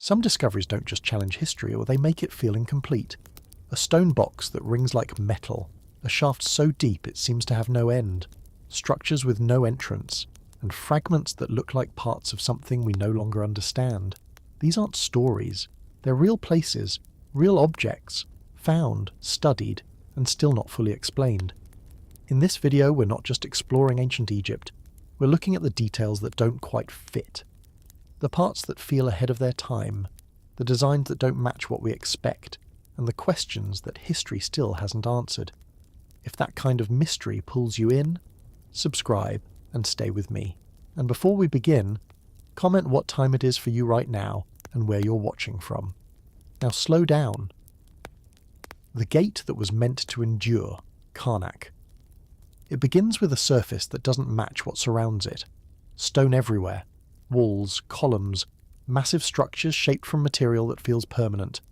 Some discoveries don't just challenge history, or they make it feel incomplete. A stone box that rings like metal, a shaft so deep it seems to have no end, structures with no entrance, and fragments that look like parts of something we no longer understand. These aren't stories. They're real places, real objects, found, studied, and still not fully explained. In this video, we're not just exploring ancient Egypt, we're looking at the details that don't quite fit. The parts that feel ahead of their time, the designs that don't match what we expect, and the questions that history still hasn't answered. If that kind of mystery pulls you in, subscribe and stay with me. And before we begin, comment what time it is for you right now and where you're watching from. Now slow down. The gate that was meant to endure, Karnak. It begins with a surface that doesn't match what surrounds it. Stone everywhere. Walls, columns, massive structures shaped from material that feels permanent.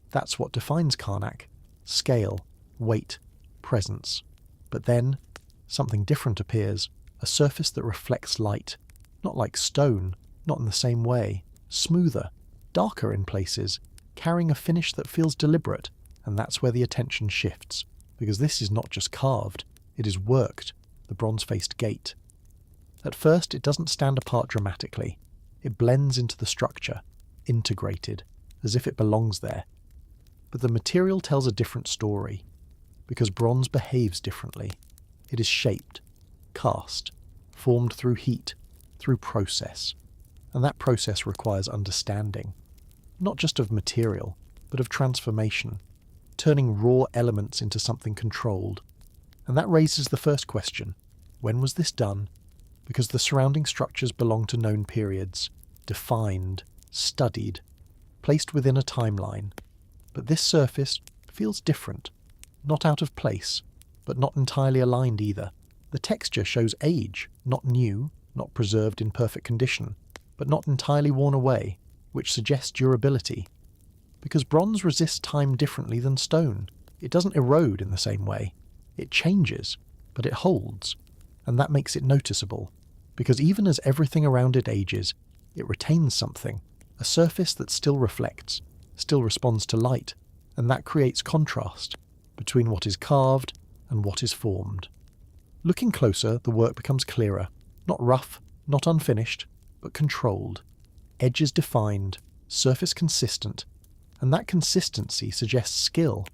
That's what defines Karnak. Scale, weight, presence. But then, something different appears. A surface that reflects light. Not like stone, not in the same way. Smoother, darker in places, carrying a finish that feels deliberate. And that's where the attention shifts. Because this is not just carved, it is worked, the bronze-faced gate. At first, it doesn't stand apart dramatically. It blends into the structure, integrated, as if it belongs there. But the material tells a different story, because bronze behaves differently. It is shaped, cast, formed through heat, through process. And that process requires understanding, not just of material, but of transformation, turning raw elements into something controlled. And that raises the first question: when was this done? Because the surrounding structures belong to known periods, defined, studied, placed within a timeline. But this surface feels different, not out of place, but not entirely aligned either. The texture shows age, not new, not preserved in perfect condition, but not entirely worn away, which suggests durability. Because bronze resists time differently than stone. It doesn't erode in the same way. It changes, but it holds. And that makes it noticeable, because even as everything around it ages, it retains something, a surface that still reflects, still responds to light, and that creates contrast between what is carved and what is formed. Looking closer, the work becomes clearer, not rough, not unfinished, but controlled. Edges defined, surface consistent, and that consistency suggests skill,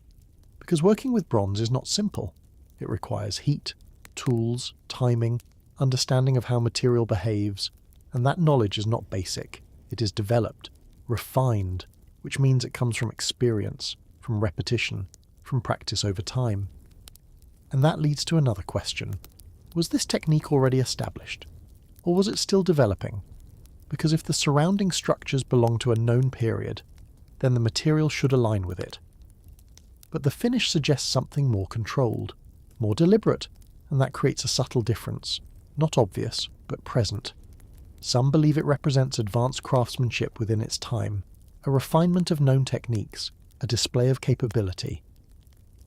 because working with bronze is not simple. It requires heat, tools, timing, understanding of how material behaves, and that knowledge is not basic. It is developed, refined, which means it comes from experience, from repetition, from practice over time. And that leads to another question. Was this technique already established? Or was it still developing? Because if the surrounding structures belong to a known period, then the material should align with it. But the finish suggests something more controlled, more deliberate, and that creates a subtle difference, not obvious, but present. Some believe it represents advanced craftsmanship within its time, a refinement of known techniques, a display of capability.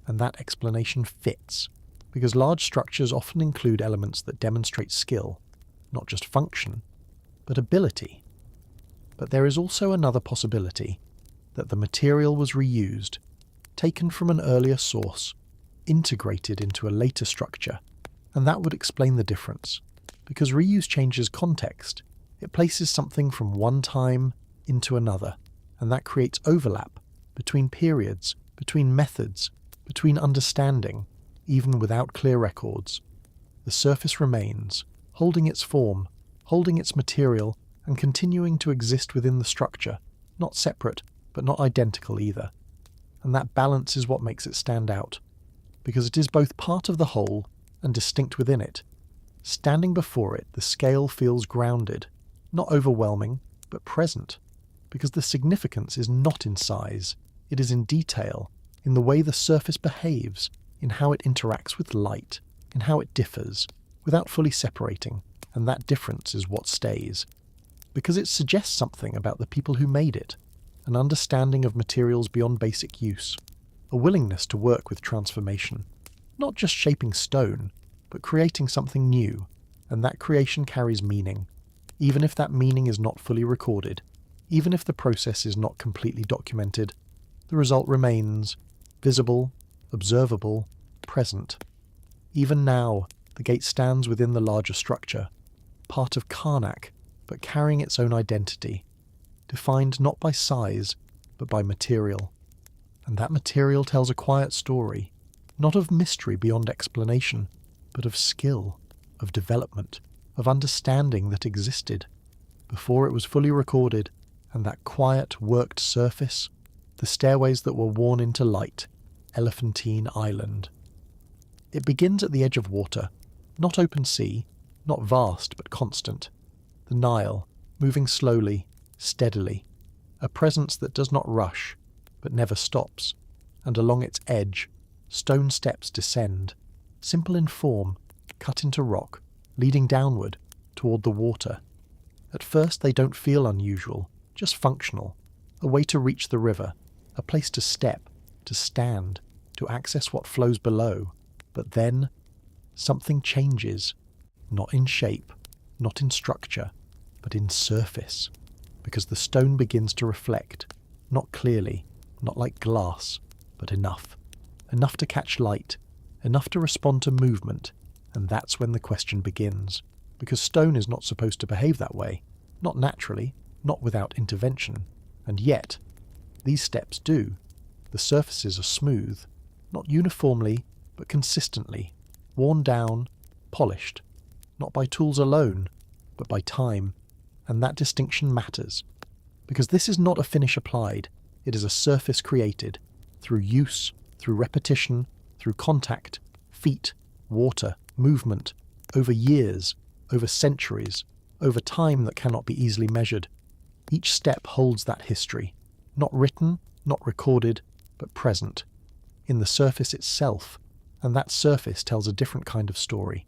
And that explanation fits, because large structures often include elements that demonstrate skill, not just function, but ability. But there is also another possibility, that the material was reused, taken from an earlier source, integrated into a later structure, and that would explain the difference, because reuse changes context. It places something from one time into another, and that creates overlap between periods, between methods, between understanding, even without clear records. The surface remains, holding its form, holding its material, and continuing to exist within the structure, not separate, but not identical either. And that balance is what makes it stand out, because it is both part of the whole and distinct within it. Standing before it, the scale feels grounded, not overwhelming, but present, because the significance is not in size, it is in detail, in the way the surface behaves, in how it interacts with light, in how it differs, without fully separating, and that difference is what stays. Because it suggests something about the people who made it, an understanding of materials beyond basic use, a willingness to work with transformation, not just shaping stone, but creating something new, and that creation carries meaning, even if that meaning is not fully recorded, Even if the process is not completely documented, the result remains visible, observable, present. Even now, the gate stands within the larger structure, part of Karnak, but carrying its own identity, defined not by size, but by material. And that material tells a quiet story, not of mystery beyond explanation, but of skill, of development, of understanding that existed before it was fully recorded, and that quiet, worked surface, the stairways that were worn into light, Elephantine Island. It begins at the edge of water, not open sea, not vast but constant. The Nile, moving slowly, steadily, a presence that does not rush, but never stops, and along its edge, stone steps descend, simple in form, cut into rock, leading downward, toward the water. At first they don't feel unusual, just functional, a way to reach the river, a place to step, to stand, to access what flows below. But then, something changes, not in shape, not in structure, but in surface, because the stone begins to reflect, not clearly, not like glass, but enough to catch light, enough to respond to movement, and that's when the question begins, because stone is not supposed to behave that way, not naturally, not without intervention, and yet, these steps do. The surfaces are smooth, not uniformly, but consistently, worn down, polished, not by tools alone, but by time, and that distinction matters, because this is not a finish applied, it is a surface created, through use, through repetition, through contact, feet, water, movement, over years, over centuries, over time that cannot be easily measured. Each step holds that history, not written, not recorded, but present, in the surface itself, and that surface tells a different kind of story,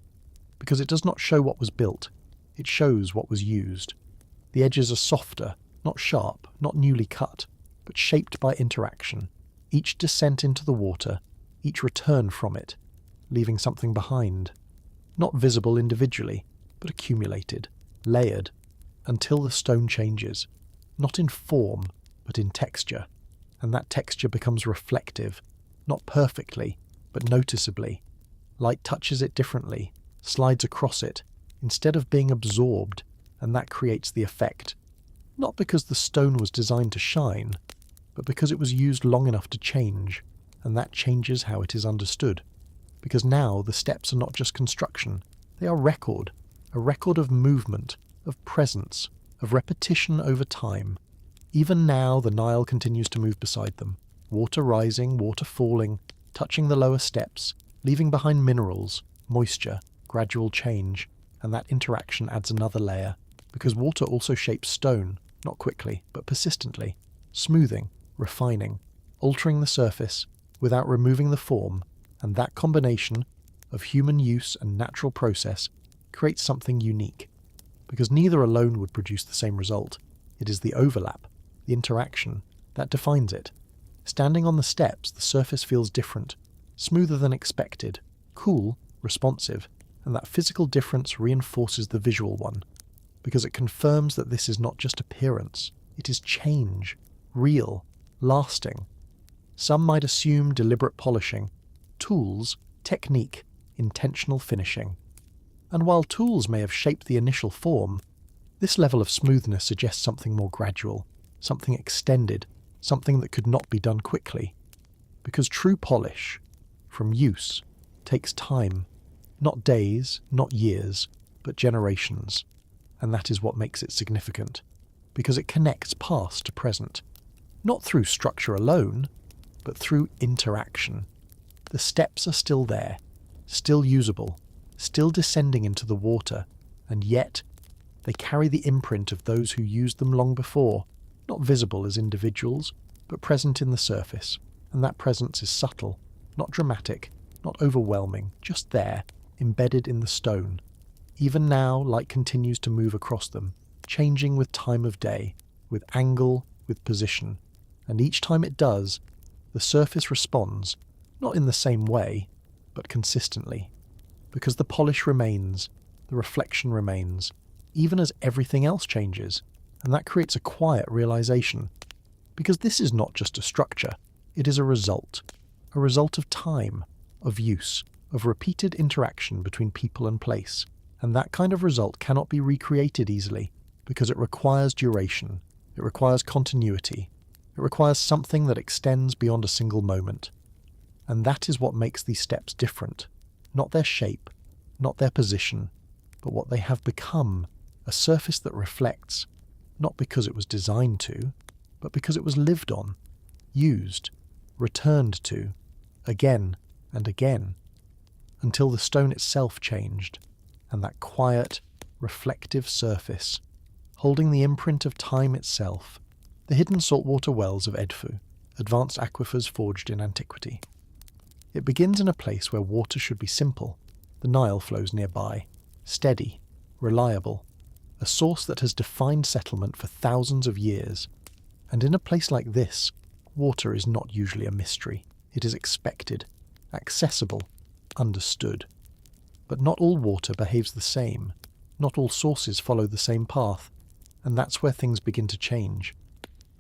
because it does not show what was built, it shows what was used. The edges are softer, not sharp, not newly cut, but shaped by interaction, each descent into the water, each return from it, leaving something behind, not visible individually, but accumulated, layered, until the stone changes, not in form, but in texture, and that texture becomes reflective, not perfectly, but noticeably. Light touches it differently, slides across it, instead of being absorbed, and that creates the effect. Not because the stone was designed to shine, but because it was used long enough to change, and that changes how it is understood. Because now the steps are not just construction, they are a record of movement, of presence, of repetition over time. Even now the Nile continues to move beside them, water rising, water falling, touching the lower steps, leaving behind minerals, moisture, gradual change, and that interaction adds another layer, because water also shapes stone, not quickly, but persistently, smoothing, refining, altering the surface, without removing the form, and that combination of human use and natural process creates something unique, because neither alone would produce the same result. It is the overlap, the interaction, that defines it. Standing on the steps, the surface feels different, smoother than expected, cool, responsive, and that physical difference reinforces the visual one, because it confirms that this is not just appearance, it is change, real, lasting. Some might assume deliberate polishing, tools, technique, intentional finishing. And while tools may have shaped the initial form, this level of smoothness suggests something more gradual, something extended, something that could not be done quickly. Because true polish, from use, takes time, not days, not years, but generations. And that is what makes it significant, because it connects past to present, not through structure alone, but through interaction. The steps are still there, still usable, still descending into the water, and yet they carry the imprint of those who used them long before, not visible as individuals, but present in the surface, and that presence is subtle, not dramatic, not overwhelming, just there, embedded in the stone. Even now, light continues to move across them, changing with time of day, with angle, with position, and each time it does, the surface responds, not in the same way, but consistently, because the polish remains, the reflection remains, even as everything else changes, and that creates a quiet realization. Because this is not just a structure, it is a result of time, of use, of repeated interaction between people and place. And that kind of result cannot be recreated easily, because it requires duration, it requires continuity, it requires something that extends beyond a single moment. And that is what makes these steps different. Not their shape, not their position, but what they have become, a surface that reflects, not because it was designed to, but because it was lived on, used, returned to, again and again, until the stone itself changed, and that quiet, reflective surface, holding the imprint of time itself, the hidden saltwater wells of Edfu, advanced aquifers forged in antiquity. It begins in a place where water should be simple. The Nile flows nearby, steady, reliable, a source that has defined settlement for thousands of years. And in a place like this, water is not usually a mystery. It is expected, accessible, understood. But not all water behaves the same. Not all sources follow the same path. And that's where things begin to change.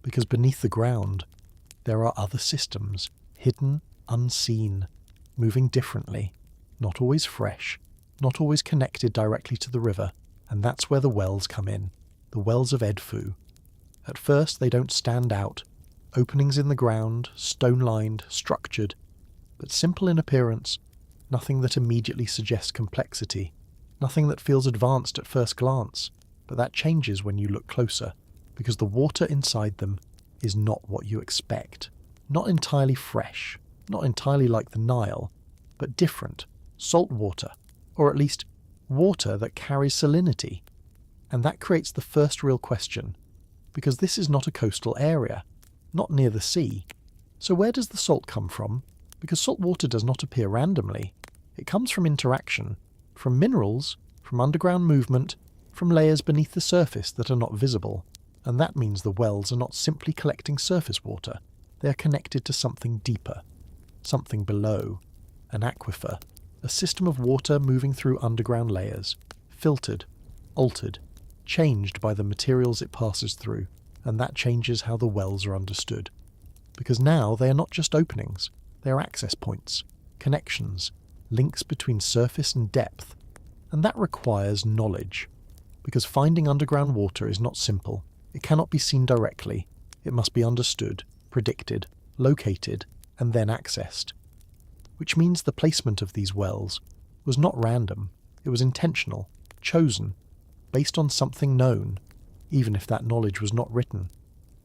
Because beneath the ground, there are other systems, hidden, unseen, moving differently, not always fresh, not always connected directly to the river. And that's where the wells come in, the wells of Edfu. At first they don't stand out, openings in the ground, stone-lined, structured, but simple in appearance, nothing that immediately suggests complexity, nothing that feels advanced at first glance, but that changes when you look closer, because the water inside them is not what you expect. Not entirely fresh, not entirely like the Nile, but different, salt water, or at least water that carries salinity. And that creates the first real question, because this is not a coastal area, not near the sea. So where does the salt come from? Because salt water does not appear randomly. It comes from interaction, from minerals, from underground movement, from layers beneath the surface that are not visible. And that means the wells are not simply collecting surface water. They are connected to something deeper, something below, an aquifer, a system of water moving through underground layers, filtered, altered, changed by the materials it passes through, and that changes how the wells are understood. Because now they are not just openings, they are access points, connections, links between surface and depth, and that requires knowledge. Because finding underground water is not simple, it cannot be seen directly, it must be understood, predicted, located, and then accessed. Which means the placement of these wells was not random, it was intentional, chosen, based on something known, even if that knowledge was not written.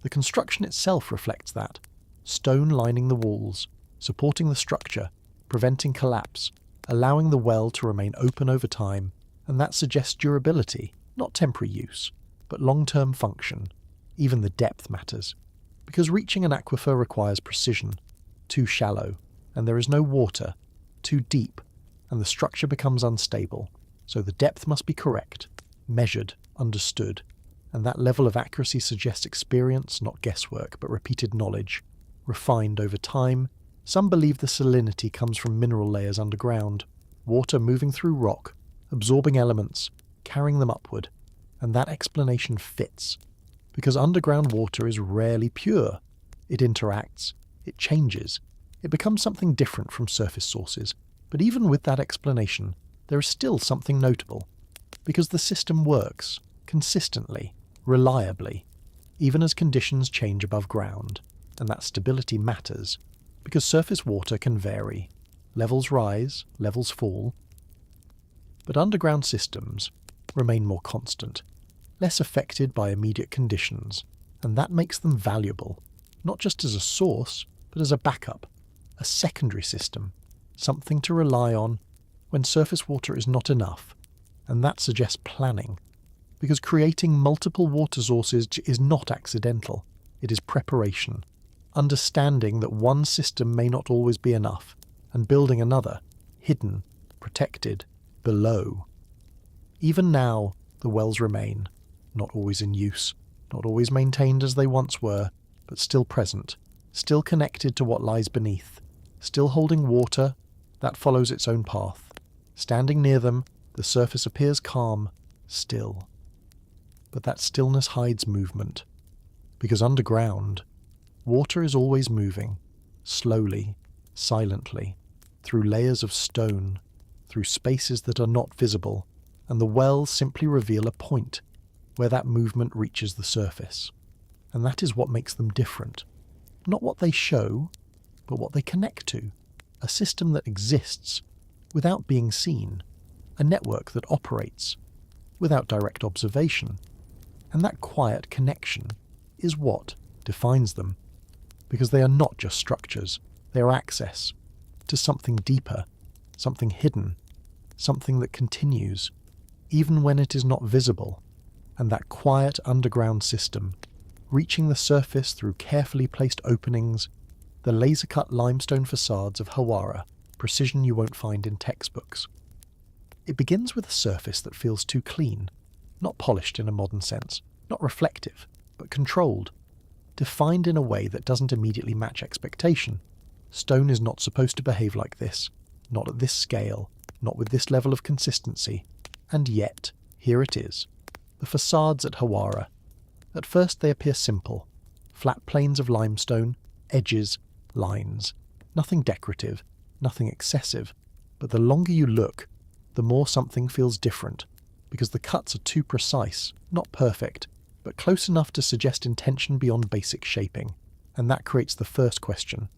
The construction itself reflects that. Stone lining the walls, supporting the structure, preventing collapse, allowing the well to remain open over time, and that suggests durability, not temporary use, but long-term function. Even the depth matters, because reaching an aquifer requires precision, too shallow, and there is no water, too deep, and the structure becomes unstable, so the depth must be correct, measured, understood, and that level of accuracy suggests experience, not guesswork, but repeated knowledge, refined over time. Some believe the salinity comes from mineral layers underground, water moving through rock, absorbing elements, carrying them upward, and that explanation fits, because underground water is rarely pure. It interacts, it changes, it becomes something different from surface sources. But even with that explanation, there is still something notable, because the system works, consistently, reliably, even as conditions change above ground, and that stability matters, because surface water can vary. Levels rise, levels fall, but underground systems remain more constant, less affected by immediate conditions, and that makes them valuable, not just as a source, but as a backup, a secondary system, something to rely on when surface water is not enough, and that suggests planning, because creating multiple water sources is not accidental, it is preparation, understanding that one system may not always be enough, and building another, hidden, protected, below. Even now, the wells remain, not always in use, not always maintained as they once were, but still present, still connected to what lies beneath, still holding water that follows its own path. Standing near them, the surface appears calm, still. but that stillness hides movement. Because underground, water is always moving, slowly, silently, through layers of stone, through spaces that are not visible, and the wells simply reveal a point where that movement reaches the surface. And that is what makes them different. Not what they show, but what they connect to. A system that exists without being seen. A network that operates without direct observation. And that quiet connection is what defines them. Because they are not just structures, they are access to something deeper, something hidden, something that continues, even when it is not visible. And that quiet underground system, reaching the surface through carefully placed openings, the laser-cut limestone facades of Hawara, precision you won't find in textbooks. It begins with a surface that feels too clean, not polished in a modern sense, not reflective, but controlled, defined in a way that doesn't immediately match expectation. Stone is not supposed to behave like this, not at this scale, not with this level of consistency, and yet, here it is. The facades at Hawara. At first they appear simple, flat planes of limestone, edges, lines, nothing decorative, nothing excessive, but the longer you look, the more something feels different, because the cuts are too precise, not perfect, but close enough to suggest intention beyond basic shaping. And that creates the first question.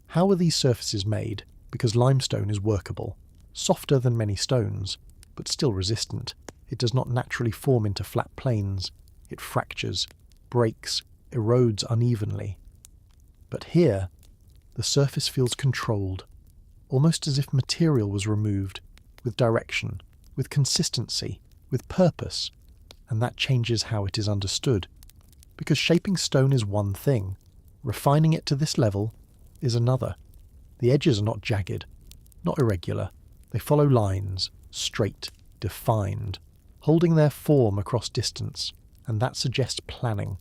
How are these surfaces made? Because limestone is workable, softer than many stones, but still resistant. It does not naturally form into flat planes. It fractures, breaks, erodes unevenly. But here, the surface feels controlled, almost as if material was removed, with direction, with consistency, with purpose, and that changes how it is understood. Because shaping stone is one thing, refining it to this level is another. The edges are not jagged, not irregular. They follow lines, straight, defined, holding their form across distance, and that suggests planning.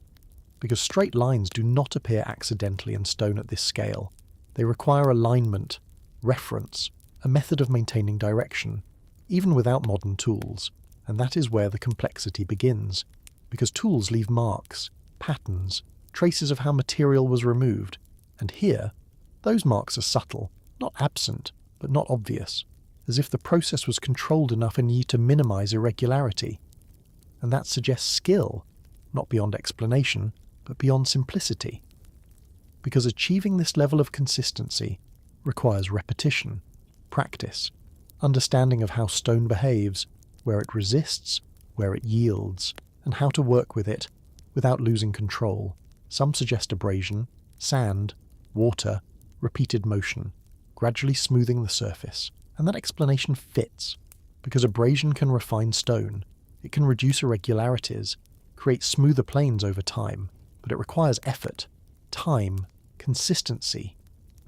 Because straight lines do not appear accidentally in stone at this scale. They require alignment, reference, a method of maintaining direction, even without modern tools, and that is where the complexity begins. Because tools leave marks, patterns, traces of how material was removed, and here, those marks are subtle, not absent, but not obvious, as if the process was controlled enough in you to minimize irregularity. And that suggests skill, not beyond explanation, but beyond simplicity. Because achieving this level of consistency requires repetition, practice, understanding of how stone behaves, where it resists, where it yields, and how to work with it without losing control. Some suggest abrasion, sand, water, repeated motion, gradually smoothing the surface. And that explanation fits, because abrasion can refine stone, it can reduce irregularities, create smoother planes over time, but it requires effort, time, consistency,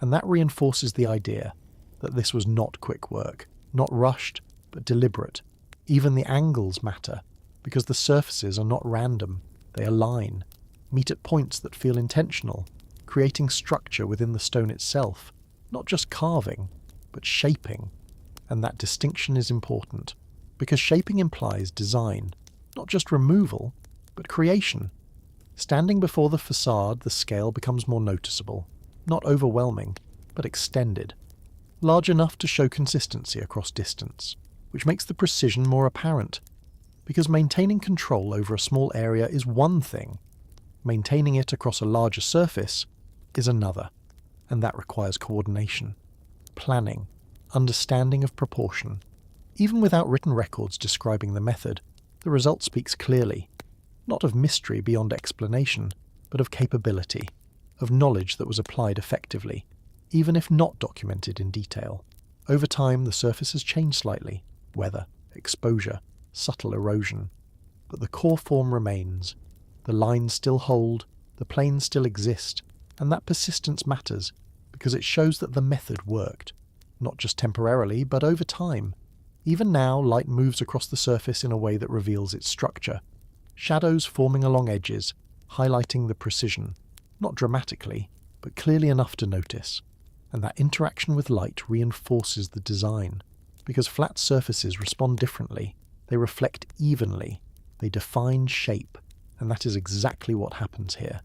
and that reinforces the idea that this was not quick work, not rushed, but deliberate. Even the angles matter, because the surfaces are not random, they align, meet at points that feel intentional, creating structure within the stone itself, not just carving, but shaping. And that distinction is important, because shaping implies design, not just removal, but creation. Standing before the facade, the scale becomes more noticeable, not overwhelming, but extended, large enough to show consistency across distance, which makes the precision more apparent, because maintaining control over a small area is one thing, maintaining it across a larger surface is another, and that requires coordination, planning, understanding of proportion. Even without written records describing the method, the result speaks clearly, not of mystery beyond explanation, but of capability, of knowledge that was applied effectively, even if not documented in detail. Over time, the surface has changed slightly, weather, exposure, subtle erosion, but the core form remains. The lines still hold, the planes still exist, and that persistence matters, because it shows that the method worked, not just temporarily, but over time. Even now, light moves across the surface in a way that reveals its structure, shadows forming along edges, highlighting the precision, not dramatically, but clearly enough to notice. And that interaction with light reinforces the design, because flat surfaces respond differently. They reflect evenly, They define shape, and that is exactly what happens here.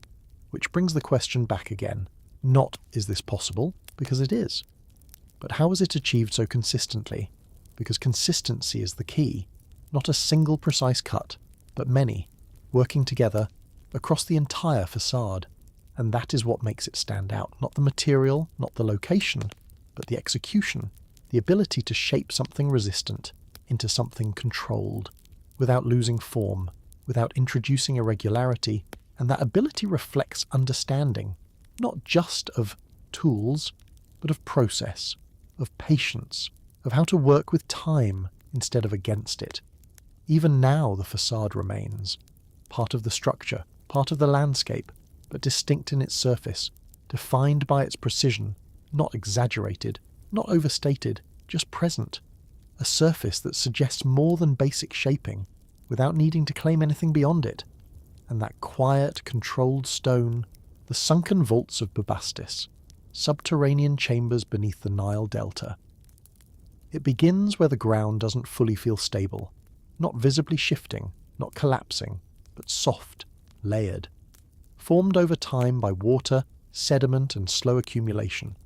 Which brings the question back again. Not, is this possible? Because it is. But how is it achieved so consistently? Because consistency is the key. Not a single precise cut, but many, working together across the entire facade. And that is what makes it stand out. Not the material, not the location, but the execution. The ability to shape something resistant into something controlled, without losing form, without introducing irregularity, and that ability reflects understanding, not just of tools, but of process, of patience, of how to work with time instead of against it. Even now the facade remains, part of the structure, part of the landscape, but distinct in its surface, defined by its precision, not exaggerated, not overstated, just present. A surface that suggests more than basic shaping, without needing to claim anything beyond it. And that quiet, controlled stone, the sunken vaults of Bubastis, subterranean chambers beneath the Nile Delta. It begins where the ground doesn't fully feel stable, not visibly shifting, not collapsing, but soft, layered, formed over time by water, sediment and slow accumulation.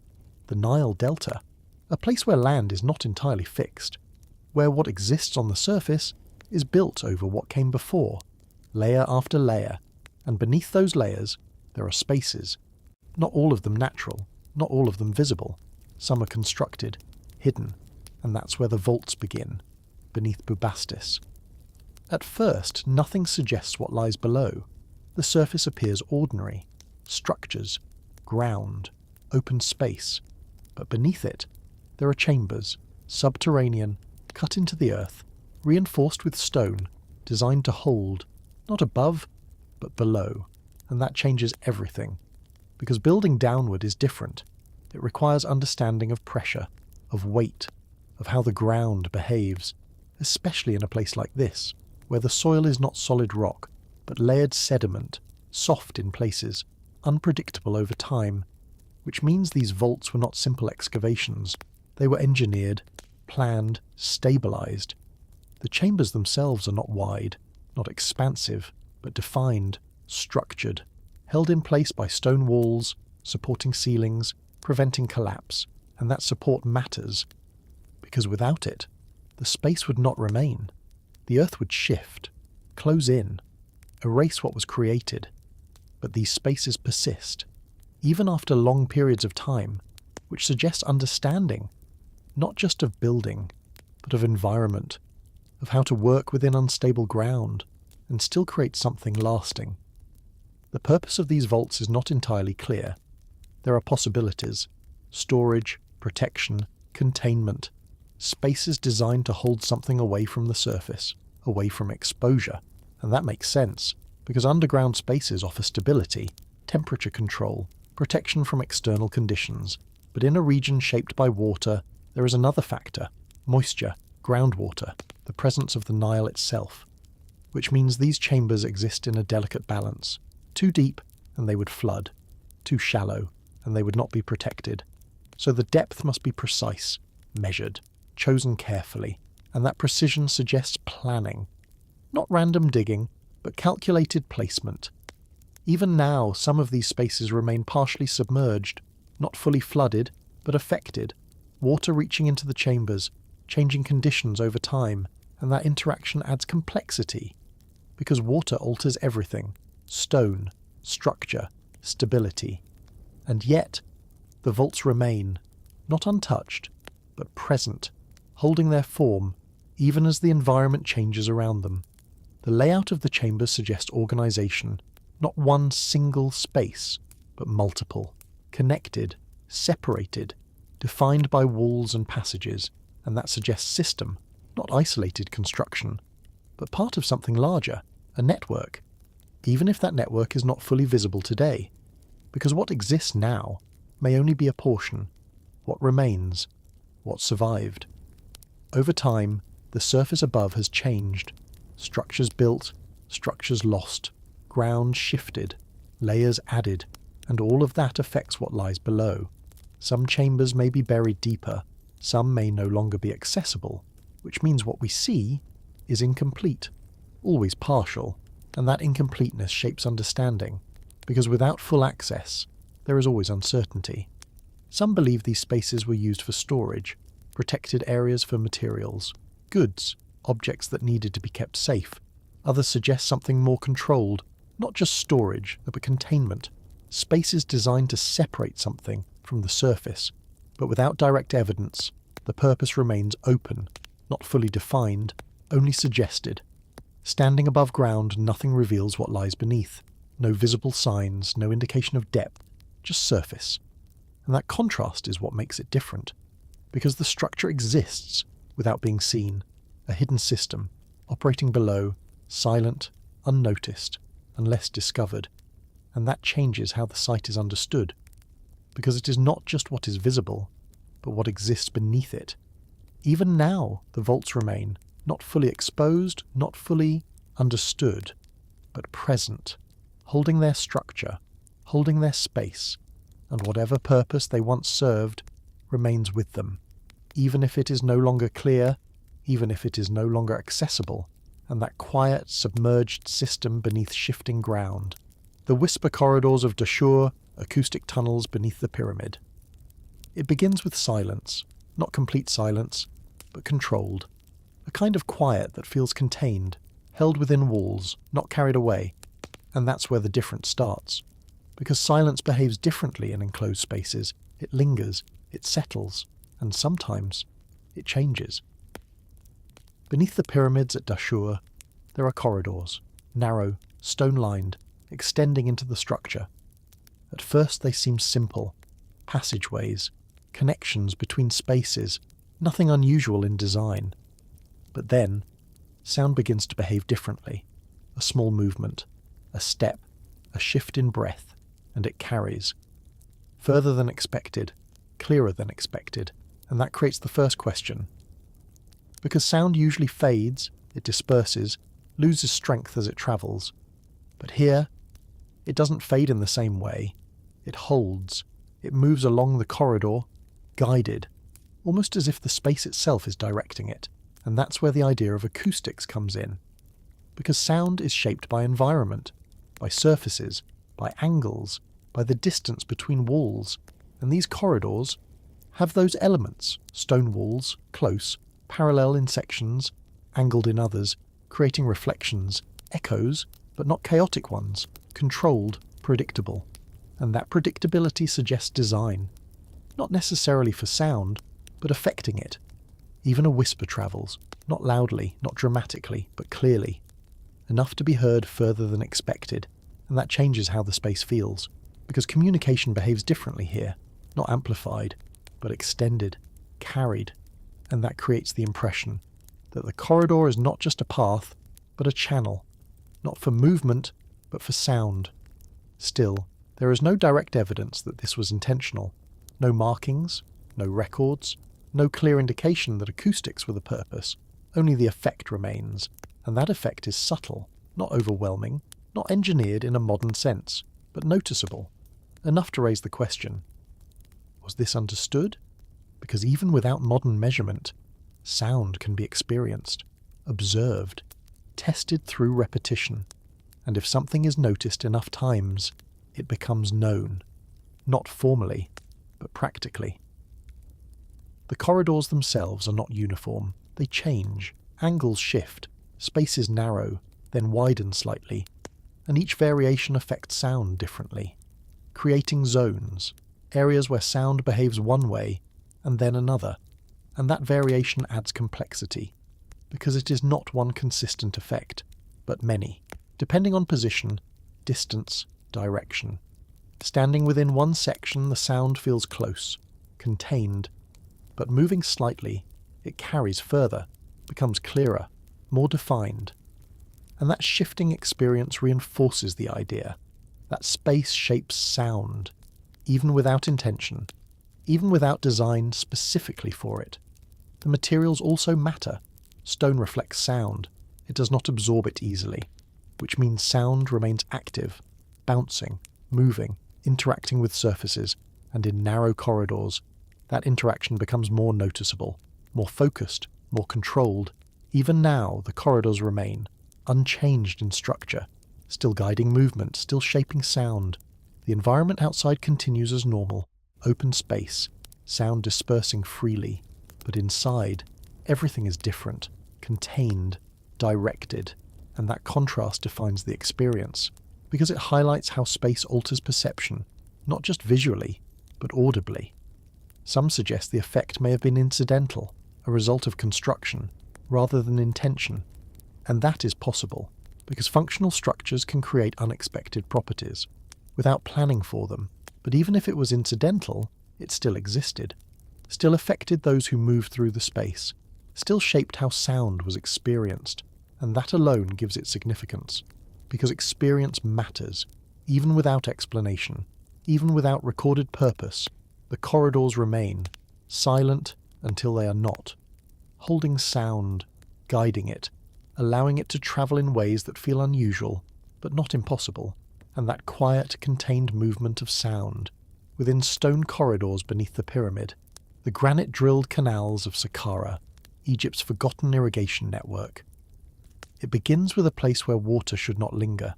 The Nile Delta, a place where land is not entirely fixed, where what exists on the surface is built over what came before, layer after layer, and beneath those layers there are spaces, not all of them natural, not all of them visible. Some are constructed, hidden, and that's where the vaults begin, beneath Bubastis. At first, nothing suggests what lies below. The surface appears ordinary, structures, ground, open space, but beneath it there are chambers, subterranean, cut into the earth, reinforced with stone, designed to hold, not above, but below, and that changes everything. Because building downward is different. It requires understanding of pressure, of weight, of how the ground behaves, especially in a place like this, where the soil is not solid rock, but layered sediment, soft in places, unpredictable over time, which means these vaults were not simple excavations. They were engineered, planned, stabilized. The chambers themselves are not wide, not expansive, but defined, structured, held in place by stone walls, supporting ceilings, preventing collapse, and that support matters, because without it, the space would not remain. The earth would shift, close in, erase what was created. But these spaces persist, even after long periods of time, which suggests understanding, not just of building, but of environment, of how to work within unstable ground, and still create something lasting. The purpose of these vaults is not entirely clear. There are possibilities: storage, protection, containment, spaces designed to hold something away from the surface, away from exposure. And that makes sense, because underground spaces offer stability, temperature control, protection from external conditions. But in a region shaped by water, there is another factor: moisture, groundwater, the presence of the Nile itself, which means these chambers exist in a delicate balance. Too deep, and they would flood. Too shallow, and they would not be protected. So the depth must be precise, measured, chosen carefully, and that precision suggests planning. Not random digging, but calculated placement. Even now, some of these spaces remain partially submerged, not fully flooded, but affected, water reaching into the chambers, changing conditions over time, and that interaction adds complexity, because water alters everything: stone, structure, stability. And yet, the vaults remain, not untouched, but present, holding their form, even as the environment changes around them. The layout of the chambers suggests organization, not one single space, but multiple, connected, separated, defined by walls and passages, and that suggests system, not isolated construction, but part of something larger, a network, even if that network is not fully visible today, because what exists now may only be a portion, what remains, what survived. Over time, the surface above has changed, structures built, structures lost, ground shifted, layers added, and all of that affects what lies below. Some chambers may be buried deeper, some may no longer be accessible, which means what we see is incomplete. always partial, and that incompleteness shapes understanding, because without full access, there is always uncertainty. Some believe these spaces were used for storage, protected areas for materials, goods, objects that needed to be kept safe. Others suggest something more controlled, not just storage, but containment. Spaces designed to separate something from the surface, but without direct evidence, the purpose remains open, not fully defined, only suggested. Standing above ground, nothing reveals what lies beneath. No visible signs, no indication of depth, just surface. And that contrast is what makes it different, because the structure exists without being seen, a hidden system, operating below, silent, unnoticed, unless discovered. And that changes how the site is understood, because it is not just what is visible, but what exists beneath it. Even now, the vaults remain, not fully exposed, not fully understood, but present, holding their structure, holding their space, and whatever purpose they once served remains with them, even if it is no longer clear, even if it is no longer accessible, and that quiet, submerged system beneath shifting ground. The whisper corridors of Dashur, acoustic tunnels beneath the pyramid. It begins with silence, not complete silence, but controlled. A kind of quiet that feels contained, held within walls, not carried away. And that's where the difference starts. Because silence behaves differently in enclosed spaces. It lingers, it settles, and sometimes it changes. Beneath the pyramids at Dashur, there are corridors, narrow, stone-lined, extending into the structure. At first they seem simple, passageways, connections between spaces, nothing unusual in design. But then, sound begins to behave differently. A small movement, a step, a shift in breath, and it carries. Further than expected, clearer than expected, and that creates the first question. Because sound usually fades, it disperses, loses strength as it travels. But here, it doesn't fade in the same way. It holds. It moves along the corridor, guided, almost as if the space itself is directing it. And that's where the idea of acoustics comes in. Because sound is shaped by environment, by surfaces, by angles, by the distance between walls. And these corridors have those elements, stone walls, close, parallel in sections, angled in others, creating reflections, echoes, but not chaotic ones, controlled, predictable. And that predictability suggests design, not necessarily for sound, but affecting it. Even a whisper travels, not loudly, not dramatically, but clearly, enough to be heard further than expected, and that changes how the space feels, because communication behaves differently here, not amplified, but extended, carried, and that creates the impression that the corridor is not just a path, but a channel, not for movement, but for sound. Still, there is no direct evidence that this was intentional, no markings, no records, no clear indication that acoustics were the purpose, only the effect remains, and that effect is subtle, not overwhelming, not engineered in a modern sense, but noticeable, enough to raise the question. Was this understood? Because even without modern measurement, sound can be experienced, observed, tested through repetition, and if something is noticed enough times, it becomes known, not formally, but practically. The corridors themselves are not uniform. They change, angles shift, spaces narrow, then widen slightly, and each variation affects sound differently, creating zones, areas where sound behaves one way and then another, and that variation adds complexity, because it is not one consistent effect, but many, depending on position, distance, direction. Standing within one section, the sound feels close, contained, but moving slightly, it carries further, becomes clearer, more defined. And that shifting experience reinforces the idea that space shapes sound, even without intention, even without design specifically for it. The materials also matter. Stone reflects sound. It does not absorb it easily, which means sound remains active, bouncing, moving, interacting with surfaces, and in narrow corridors, that interaction becomes more noticeable, more focused, more controlled. Even now, the corridors remain, unchanged in structure, still guiding movement, still shaping sound. The environment outside continues as normal, open space, sound dispersing freely. But inside, everything is different, contained, directed, and that contrast defines the experience, because it highlights how space alters perception, not just visually, but audibly. Some suggest the effect may have been incidental, a result of construction, rather than intention, and that is possible, because functional structures can create unexpected properties, without planning for them, but even if it was incidental, it still existed, still affected those who moved through the space, still shaped how sound was experienced, and that alone gives it significance, because experience matters, even without explanation, even without recorded purpose. The corridors remain, silent until they are not, holding sound, guiding it, allowing it to travel in ways that feel unusual, but not impossible, and that quiet, contained movement of sound, within stone corridors beneath the pyramid, the granite-drilled canals of Saqqara, Egypt's forgotten irrigation network. It begins with a place where water should not linger,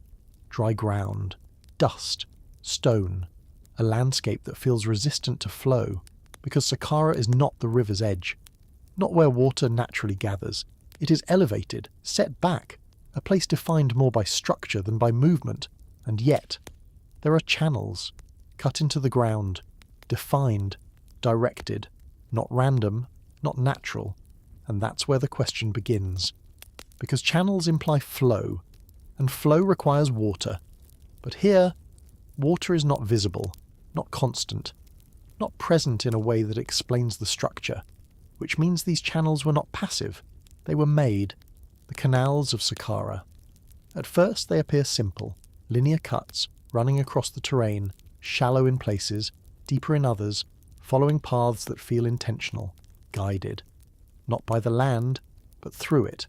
dry ground, dust, stone, a landscape that feels resistant to flow, because Saqqara is not the river's edge, not where water naturally gathers. It is elevated, set back, a place defined more by structure than by movement, and yet there are channels, cut into the ground, defined, directed, not random, not natural, and that's where the question begins. Because channels imply flow, and flow requires water. But here, water is not visible, not constant, not present in a way that explains the structure, which means these channels were not passive. They were made, the canals of Saqqara. At first they appear simple, linear cuts running across the terrain, shallow in places, deeper in others, following paths that feel intentional, guided, not by the land, but through it.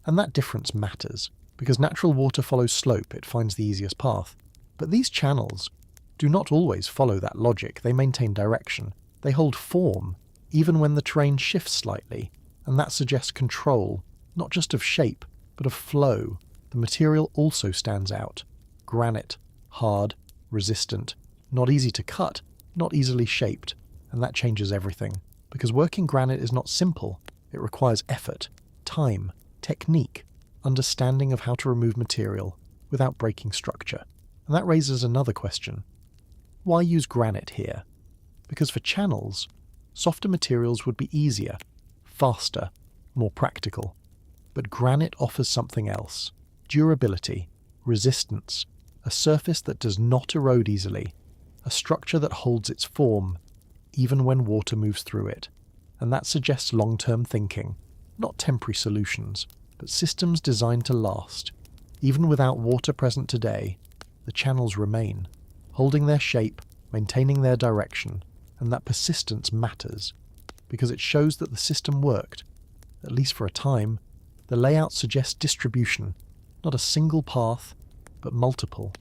And that difference matters, because natural water follows slope, it finds the easiest path. But these channels do not always follow that logic. They maintain direction. They hold form, even when the terrain shifts slightly, and that suggests control, not just of shape, but of flow. The material also stands out. Granite, hard, resistant, not easy to cut, not easily shaped, and that changes everything. Because working granite is not simple. It requires effort, time, technique, understanding of how to remove material without breaking structure. And that raises another question. Why use granite here? Because for channels, softer materials would be easier, faster, more practical. But granite offers something else: durability, resistance, a surface that does not erode easily, a structure that holds its form, even when water moves through it. And that suggests long-term thinking, not temporary solutions, but systems designed to last. Even without water present today, the channels remain, holding their shape, maintaining their direction, and that persistence matters, because it shows that the system worked. At least for a time, the layout suggests distribution, not a single path, but multiple,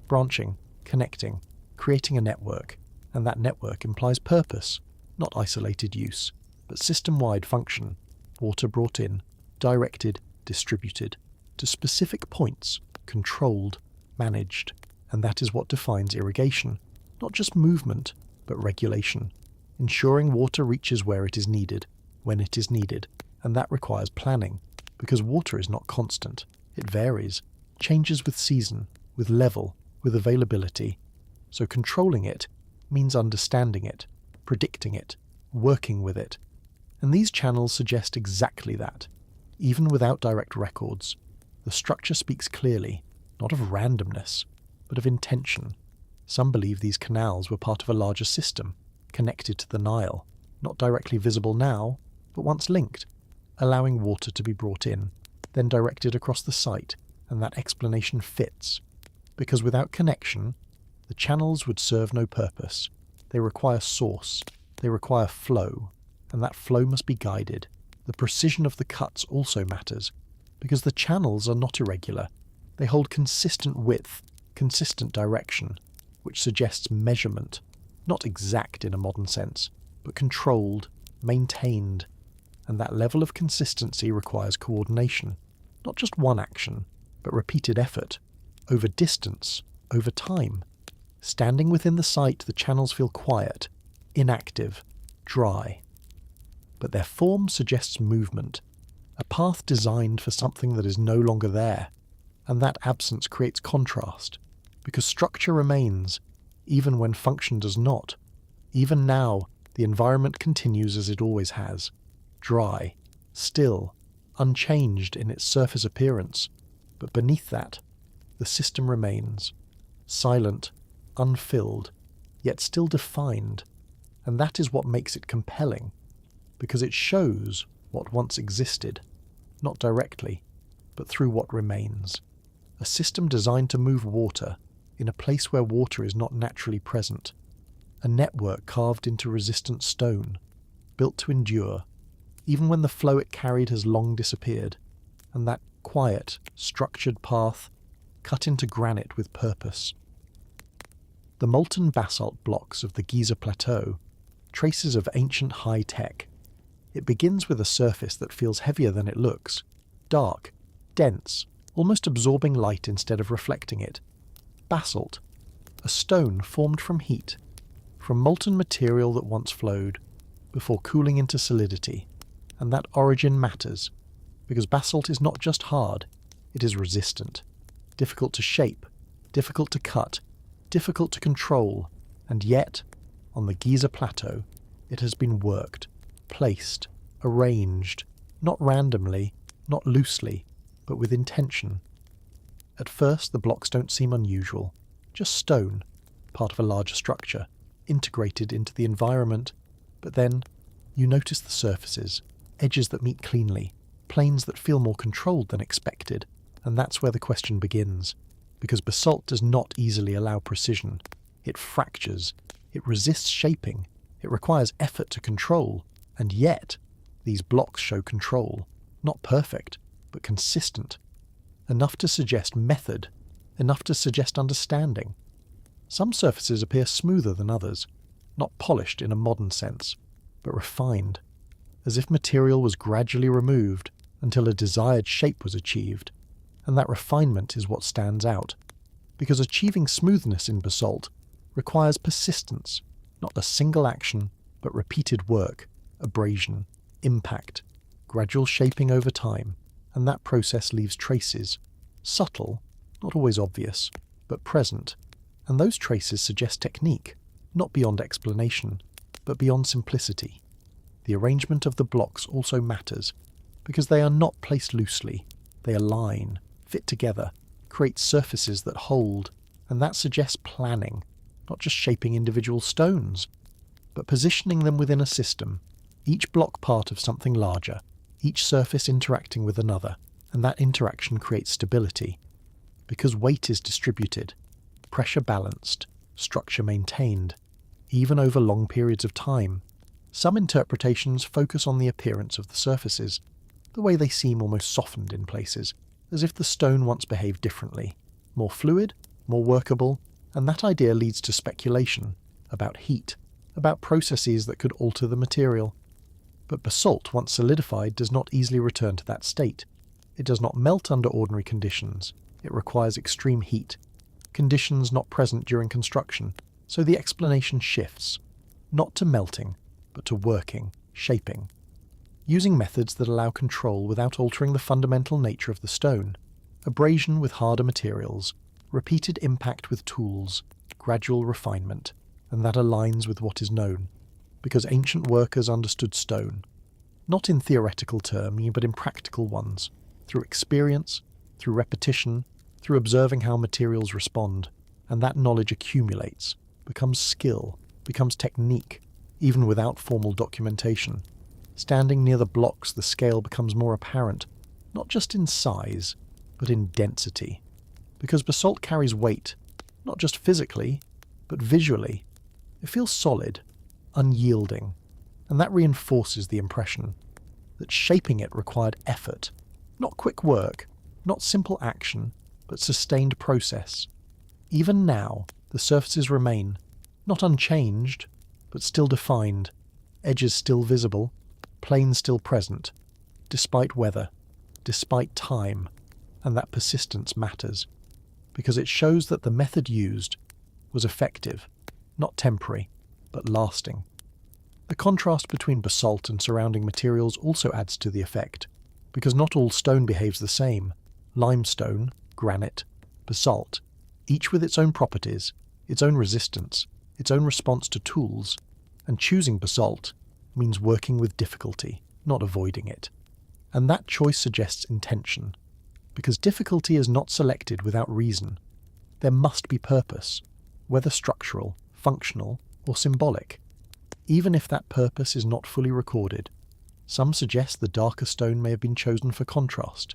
branching, connecting, creating a network, and that network implies purpose, not isolated use, but system-wide function, water brought in, directed, distributed, to specific points, controlled, managed, and that is what defines irrigation, not just movement, but regulation, ensuring water reaches where it is needed, when it is needed, and that requires planning, because water is not constant, it varies, changes with season, with level, with availability, so controlling it means understanding it, predicting it, working with it, and these channels suggest exactly that. Even without direct records, the structure speaks clearly, not of randomness, but of intention. Some believe these canals were part of a larger system, connected to the Nile, not directly visible now, but once linked, allowing water to be brought in, then directed across the site, and that explanation fits. Because without connection, the channels would serve no purpose. They require source, they require flow, and that flow must be guided. The precision of the cuts also matters, because the channels are not irregular. They hold consistent width, consistent direction, which suggests measurement, not exact in a modern sense, but controlled, maintained, and that level of consistency requires coordination, not just one action, but repeated effort, over distance, over time. Standing within the site, the channels feel quiet, inactive, dry. But their form suggests movement, a path designed for something that is no longer there, and that absence creates contrast, because structure remains, even when function does not. Even now, the environment continues as it always has, dry, still, unchanged in its surface appearance, but beneath that, the system remains, silent, unfilled, yet still defined, and that is what makes it compelling, because it shows what once existed, not directly, but through what remains. A system designed to move water in a place where water is not naturally present. A network carved into resistant stone, built to endure, even when the flow it carried has long disappeared, and that quiet, structured path cut into granite with purpose. The molten basalt blocks of the Giza Plateau, traces of ancient high-tech. It begins with a surface that feels heavier than it looks, dark, dense, almost absorbing light instead of reflecting it. Basalt, a stone formed from heat, from molten material that once flowed, before cooling into solidity. And that origin matters, because basalt is not just hard, it is resistant, difficult to shape, difficult to cut, difficult to control, and yet, on the Giza Plateau, it has been worked, placed, arranged, not randomly, not loosely, but with intention. At first, the blocks don't seem unusual, just stone, part of a larger structure, integrated into the environment, but then you notice the surfaces, edges that meet cleanly, planes that feel more controlled than expected, and that's where the question begins. Because basalt does not easily allow precision. It fractures, it resists shaping, it requires effort to control, and yet these blocks show control, not perfect, but consistent, enough to suggest method, enough to suggest understanding. Some surfaces appear smoother than others, not polished in a modern sense, but refined, as if material was gradually removed until a desired shape was achieved. And that refinement is what stands out, because achieving smoothness in basalt requires persistence, not a single action, but repeated work, abrasion, impact, gradual shaping over time, and that process leaves traces, subtle, not always obvious, but present, and those traces suggest technique, not beyond explanation, but beyond simplicity. The arrangement of the blocks also matters, because they are not placed loosely, they align, fit together, create surfaces that hold, and that suggests planning, not just shaping individual stones, but positioning them within a system, each block part of something larger, each surface interacting with another, and that interaction creates stability. Because weight is distributed, pressure balanced, structure maintained, even over long periods of time. Some interpretations focus on the appearance of the surfaces, the way they seem almost softened in places, as if the stone once behaved differently, more fluid, more workable, and that idea leads to speculation about heat, about processes that could alter the material. But basalt, once solidified, does not easily return to that state. It does not melt under ordinary conditions. It requires extreme heat, conditions not present during construction, so the explanation shifts, not to melting, but to working, shaping, using methods that allow control without altering the fundamental nature of the stone, abrasion with harder materials, repeated impact with tools, gradual refinement, and that aligns with what is known, because ancient workers understood stone, not in theoretical terms, but in practical ones, through experience, through repetition, through observing how materials respond, and that knowledge accumulates, becomes skill, becomes technique, even without formal documentation. Standing near the blocks, the scale becomes more apparent, not just in size, but in density. Because basalt carries weight, not just physically, but visually. It feels solid, unyielding, and that reinforces the impression that shaping it required effort, not quick work, not simple action, but sustained process. Even now, the surfaces remain, not unchanged, but still defined, edges still visible, planes still present, despite weather, despite time, And that persistence matters, because it shows that the method used was effective, not temporary, but lasting. The contrast between basalt and surrounding materials also adds to the effect, because not all stone behaves the same. Limestone, granite, basalt, each with its own properties, its own resistance, its own response to tools, and choosing basalt means working with difficulty, not avoiding it. And that choice suggests intention, because difficulty is not selected without reason. There must be purpose, whether structural, functional, or symbolic. Even if that purpose is not fully recorded, some suggest the darker stone may have been chosen for contrast,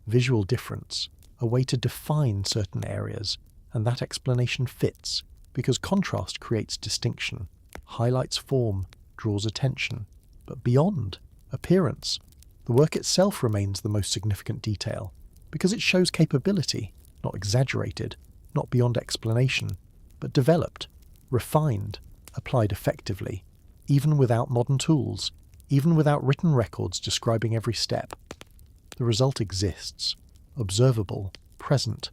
visual difference, a way to define certain areas, and that explanation fits, because contrast creates distinction, highlights form, draws attention. But beyond appearance, the work itself remains the most significant detail, because it shows capability, not exaggerated, not beyond explanation, but developed, refined, applied effectively, even without modern tools, even without written records describing every step. The result exists, observable, present.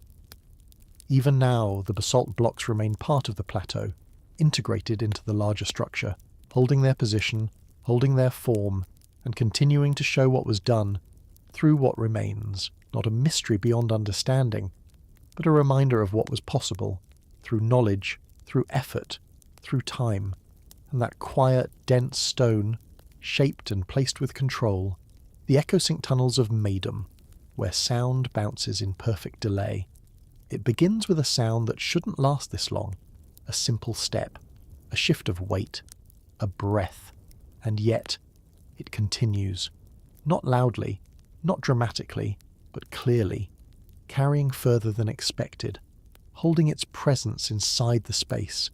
Even now, the basalt blocks remain part of the plateau, integrated into the larger structure, holding their position, holding their form, and continuing to show what was done through what remains, not a mystery beyond understanding, but a reminder of what was possible, through knowledge, through effort, through time. And that quiet, dense stone, shaped and placed with control, the echo-sync tunnels of Maydom, where sound bounces in perfect delay. It begins with a sound that shouldn't last this long, a simple step, a shift of weight, a breath, and yet it continues, not loudly, not dramatically, but clearly, carrying further than expected, holding its presence inside the space.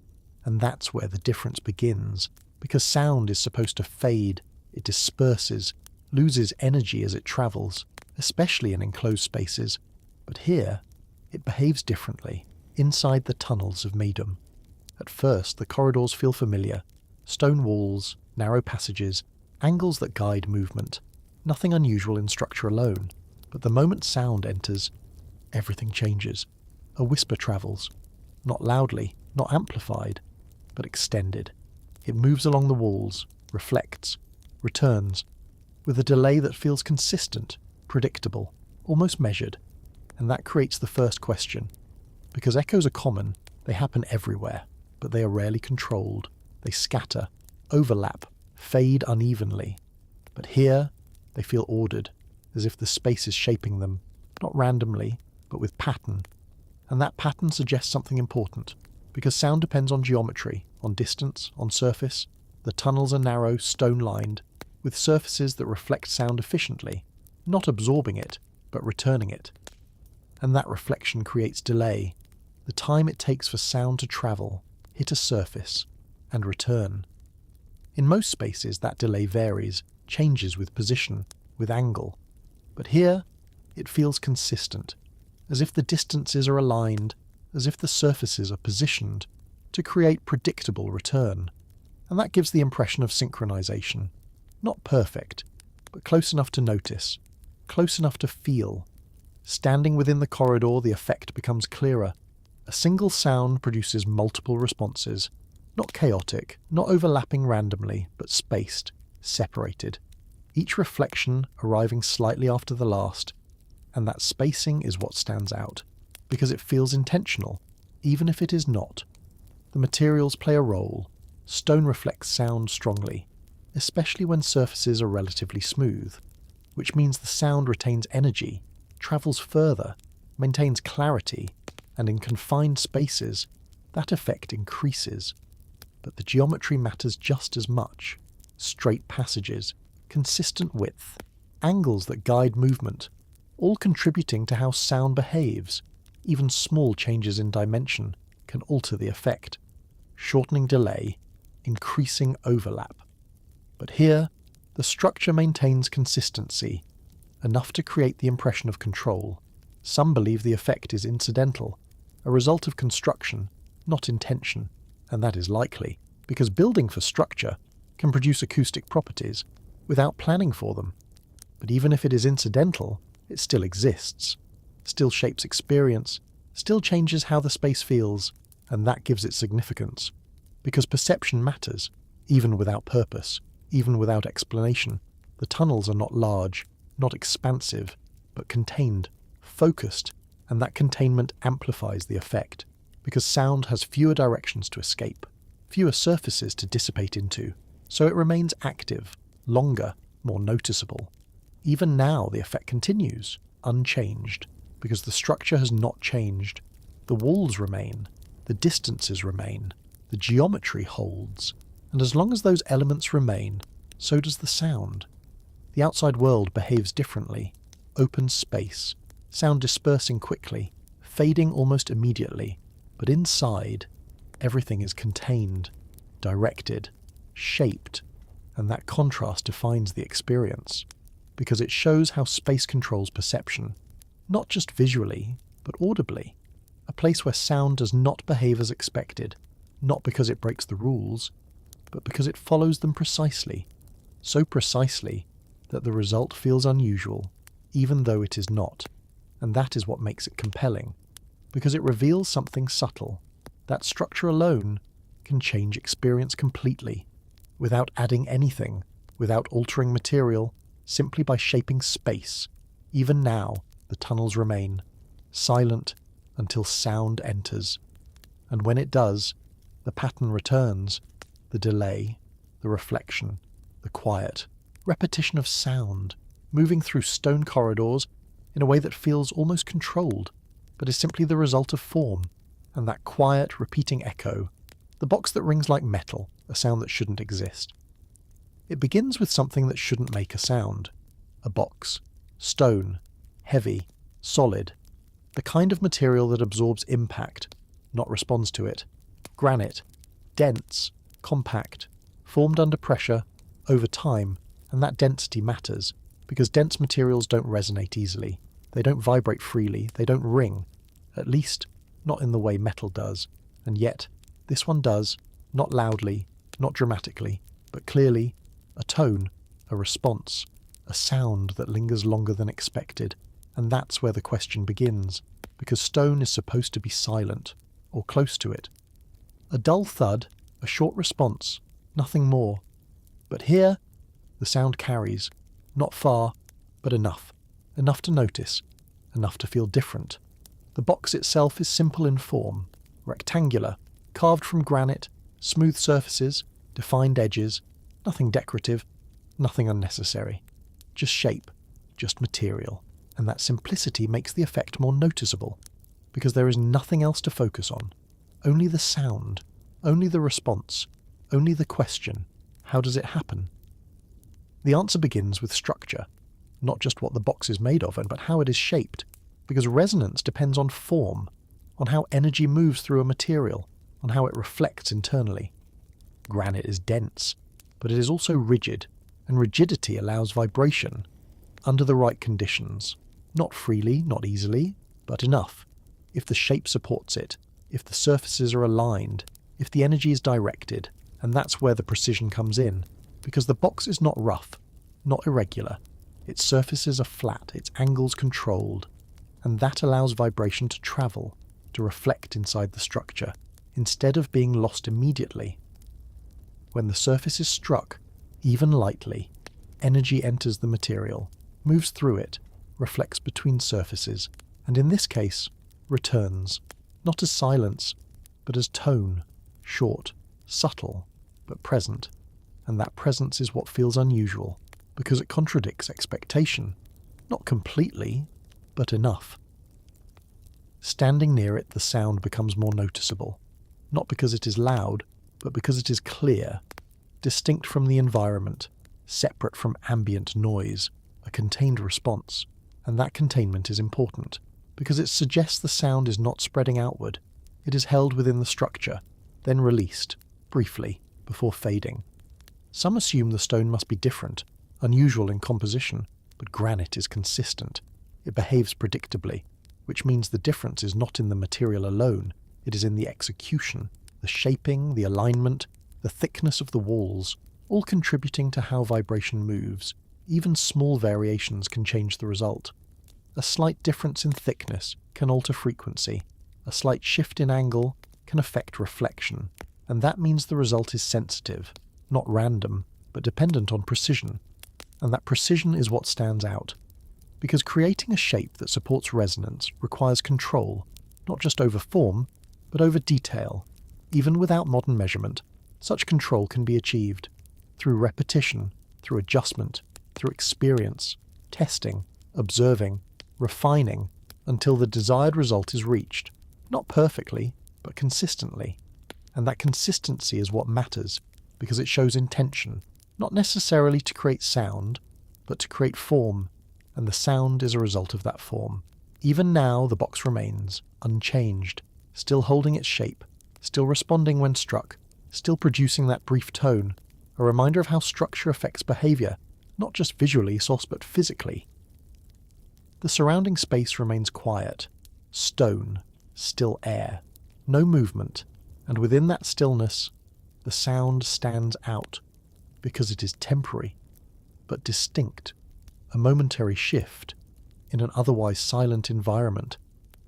And that's where the difference begins, because sound is supposed to fade, it disperses, loses energy as it travels, especially in enclosed spaces. But here, it behaves differently, inside the tunnels of Maydom. At first, the corridors feel familiar, stone walls, narrow passages, angles that guide movement, nothing unusual in structure alone. But the moment sound enters, everything changes. A whisper travels, not loudly, not amplified, but extended. It moves along the walls, reflects, returns, with a delay that feels consistent, predictable, almost measured. And that creates the first question. Because echoes are common, they happen everywhere, but they are rarely controlled. They scatter, overlap, fade unevenly. But here, they feel ordered, as if the space is shaping them, not randomly, but with pattern. And that pattern suggests something important, because sound depends on geometry, on distance, on surface. The tunnels are narrow, stone-lined, with surfaces that reflect sound efficiently, not absorbing it, but returning it. And that reflection creates delay, the time it takes for sound to travel, hit a surface, and return. In most spaces, that delay varies, changes with position, with angle. But here, it feels consistent, as if the distances are aligned, as if the surfaces are positioned to create predictable return. And that gives the impression of synchronization. Not perfect, but close enough to notice, close enough to feel. Standing within the corridor, the effect becomes clearer. A single sound produces multiple responses, not chaotic, not overlapping randomly, but spaced, separated. Each reflection arriving slightly after the last, and that spacing is what stands out, because it feels intentional, even if it is not. The materials play a role. Stone reflects sound strongly, especially when surfaces are relatively smooth, which means the sound retains energy, travels further, maintains clarity, and in confined spaces, that effect increases. But the geometry matters just as much. Straight passages, consistent width, angles that guide movement, all contributing to how sound behaves. Even small changes in dimension can alter the effect, shortening delay, increasing overlap. But here, the structure maintains consistency, enough to create the impression of control. Some believe the effect is incidental, a result of construction, not intention, and that is likely, because building for structure can produce acoustic properties without planning for them. But even if it is incidental, it still exists. still shapes experience, still changes how the space feels, and that gives it significance. Because perception matters, even without purpose, even without explanation. The tunnels are not large, not expansive, but contained, focused, and that containment amplifies the effect, because sound has fewer directions to escape, fewer surfaces to dissipate into, so it remains active, longer, more noticeable. Even now the effect continues, unchanged, because the structure has not changed. The walls remain, the distances remain, the geometry holds, and as long as those elements remain, so does the sound. The outside world behaves differently. Open space, sound dispersing quickly, fading almost immediately, but inside, everything is contained, directed, shaped, and that contrast defines the experience, because it shows how space controls perception, not just visually, but audibly. A place where sound does not behave as expected, not because it breaks the rules, but because it follows them precisely, so precisely that the result feels unusual, even though it is not. And that is what makes it compelling, because it reveals something subtle. That structure alone can change experience completely, without adding anything, without altering material, simply by shaping space. Even now, the tunnels remain, silent until sound enters. And when it does, the pattern returns, the delay, the reflection, the quiet, repetition of sound, moving through stone corridors in a way that feels almost controlled, but is simply the result of form, and that quiet, repeating echo, the box that rings like metal, a sound that shouldn't exist. It begins with something that shouldn't make a sound. A box. Stone. Heavy. Solid. The kind of material that absorbs impact, not responds to it. Granite. Dense. Compact. Formed under pressure, over time, and that density matters, because dense materials don't resonate easily. They don't vibrate freely, they don't ring. At least, not in the way metal does. And yet, this one does, not loudly, not dramatically, but clearly, a tone, a response, a sound that lingers longer than expected. And that's where the question begins, because stone is supposed to be silent, or close to it. A dull thud, a short response, nothing more. But here, the sound carries, not far, but enough. Enough to notice, enough to feel different. The box itself is simple in form, rectangular, carved from granite, smooth surfaces, defined edges, nothing decorative, nothing unnecessary. Just shape, just material. And that simplicity makes the effect more noticeable, because there is nothing else to focus on. Only the sound, only the response, only the question, how does it happen? The answer begins with structure, not just what the box is made of, but how it is shaped, because resonance depends on form, on how energy moves through a material, on how it reflects internally. Granite is dense, but it is also rigid, and rigidity allows vibration, under the right conditions. Not freely, not easily, but enough. If the shape supports it, if the surfaces are aligned, if the energy is directed, and that's where the precision comes in, because the box is not rough, not irregular. Its surfaces are flat, its angles controlled, and that allows vibration to travel, to reflect inside the structure, instead of being lost immediately. When the surface is struck, even lightly, energy enters the material, moves through it, reflects between surfaces, and in this case, returns, not as silence, but as tone, short, subtle, but present. And that presence is what feels unusual, because it contradicts expectation. Not completely, but enough. Standing near it, the sound becomes more noticeable, not because it is loud, but because it is clear, distinct from the environment, separate from ambient noise, a contained response. And that containment is important, because it suggests the sound is not spreading outward. It is held within the structure, then released, briefly, before fading. Some assume the stone must be different, unusual in composition, but granite is consistent. It behaves predictably, which means the difference is not in the material alone, it is in the execution, the shaping, the alignment, the thickness of the walls, all contributing to how vibration moves. Even small variations can change the result. A slight difference in thickness can alter frequency. A slight shift in angle can affect reflection. And that means the result is sensitive, not random, but dependent on precision. And that precision is what stands out. Because creating a shape that supports resonance requires control, not just over form, but over detail. Even without modern measurement, such control can be achieved through repetition, through adjustment, through experience, testing, observing, refining, until the desired result is reached, not perfectly, but consistently. And that consistency is what matters, because it shows intention, not necessarily to create sound, but to create form, and the sound is a result of that form. Even now, the box remains, unchanged, still holding its shape, still responding when struck, still producing that brief tone, a reminder of how structure affects behaviour, not just visually, but physically. The surrounding space remains quiet, stone, still air, no movement, and within that stillness, the sound stands out, because it is temporary, but distinct, a momentary shift in an otherwise silent environment,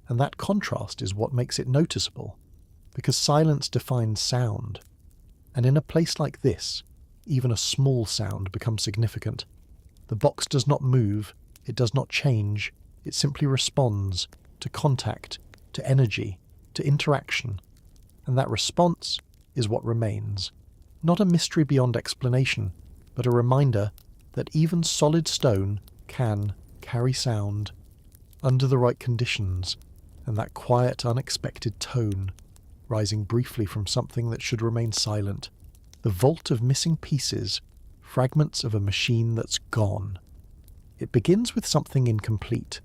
and that contrast is what makes it noticeable, because silence defines sound, and in a place like this, even a small sound becomes significant. The box does not move, it does not change, it simply responds to contact, to energy, to interaction, and that response is what remains. Not a mystery beyond explanation, but a reminder that even solid stone can carry sound under the right conditions, and that quiet, unexpected tone, rising briefly from something that should remain silent. The vault of missing pieces, fragments of a machine that's gone. It begins with something incomplete,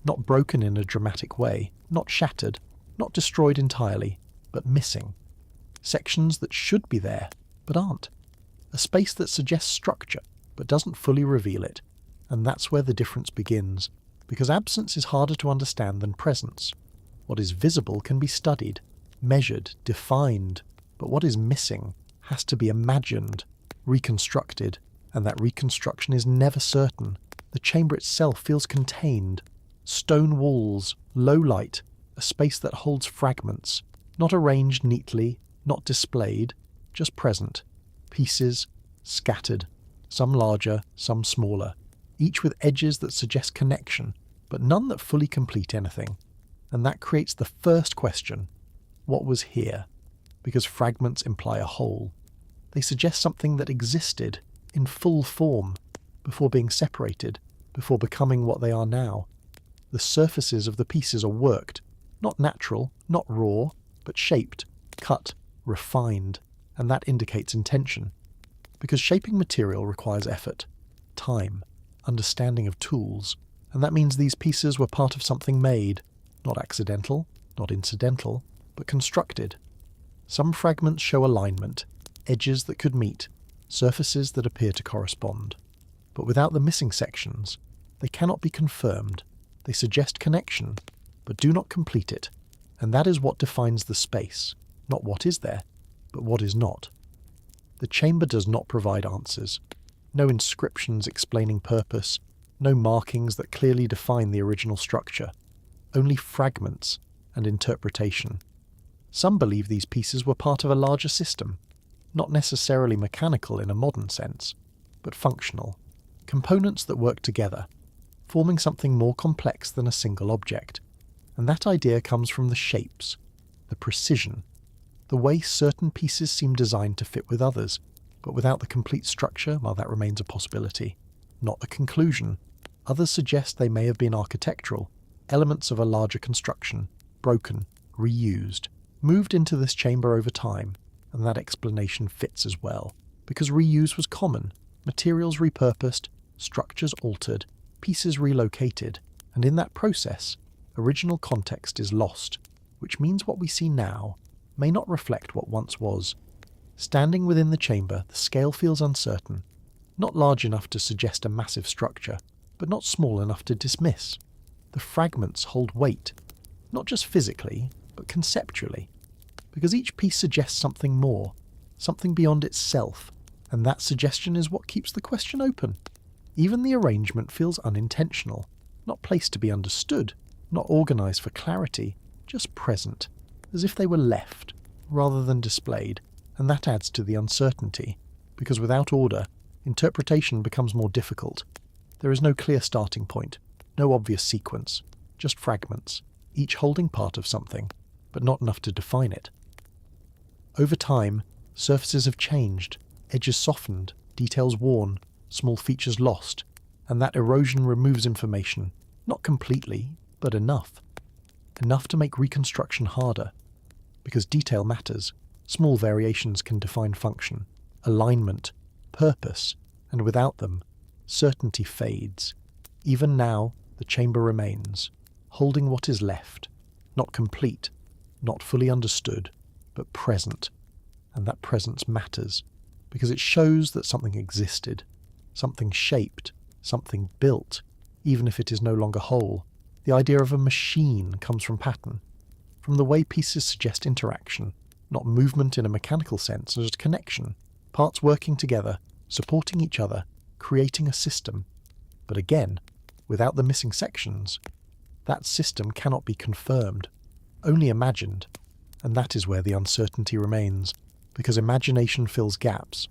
not broken in a dramatic way, not shattered, not destroyed entirely, but missing. Sections that should be there, but aren't. A space that suggests structure, but doesn't fully reveal it. And that's where the difference begins, because absence is harder to understand than presence. What is visible can be studied, measured, defined, but what is missing has to be imagined, reconstructed, and that reconstruction is never certain. The chamber itself feels contained. Stone walls, low light, a space that holds fragments, not arranged neatly, not displayed, just present. Pieces, scattered, some larger, some smaller, each with edges that suggest connection, but none that fully complete anything. And that creates the first question: what was here? Because fragments imply a whole. They suggest something that existed in full form, before being separated, before becoming what they are now. The surfaces of the pieces are worked, not natural, not raw, but shaped, cut, refined, and that indicates intention. Because shaping material requires effort, time, understanding of tools, and that means these pieces were part of something made, not accidental, not incidental, but constructed. Some fragments show alignment, edges that could meet, surfaces that appear to correspond. But without the missing sections, they cannot be confirmed. They suggest connection, but do not complete it. And that is what defines the space, not what is there, but what is not. The chamber does not provide answers. No inscriptions explaining purpose, no markings that clearly define the original structure. Only fragments and interpretation. Some believe these pieces were part of a larger system, not necessarily mechanical in a modern sense, but functional. Components that work together, forming something more complex than a single object. And that idea comes from the shapes, the precision, the way certain pieces seem designed to fit with others, but without the complete structure, well, that remains a possibility, not a conclusion. Others suggest they may have been architectural, elements of a larger construction, broken, reused, moved into this chamber over time, and that explanation fits as well, because reuse was common, materials repurposed, structures altered, pieces relocated, and in that process, original context is lost, which means what we see now may not reflect what once was. Standing within the chamber, the scale feels uncertain, not large enough to suggest a massive structure, but not small enough to dismiss. The fragments hold weight, not just physically, but conceptually, because each piece suggests something more, something beyond itself, and that suggestion is what keeps the question open. Even the arrangement feels unintentional, not placed to be understood, not organised for clarity, just present, as if they were left, rather than displayed, and that adds to the uncertainty, because without order, interpretation becomes more difficult. There is no clear starting point, no obvious sequence, just fragments, each holding part of something, but not enough to define it. Over time, surfaces have changed, edges softened, details worn, small features lost, and that erosion removes information, not completely, but enough. Enough to make reconstruction harder. Because detail matters, small variations can define function, alignment, purpose, and without them, certainty fades. Even now, the chamber remains, holding what is left, not complete, not fully understood, but present. And that presence matters, because it shows that something existed, something shaped, something built, even if it is no longer whole. The idea of a machine comes from pattern, from the way pieces suggest interaction, not movement in a mechanical sense, as connection, parts working together, supporting each other, creating a system. But again, without the missing sections, that system cannot be confirmed, only imagined, and that is where the uncertainty remains, because imagination fills gaps,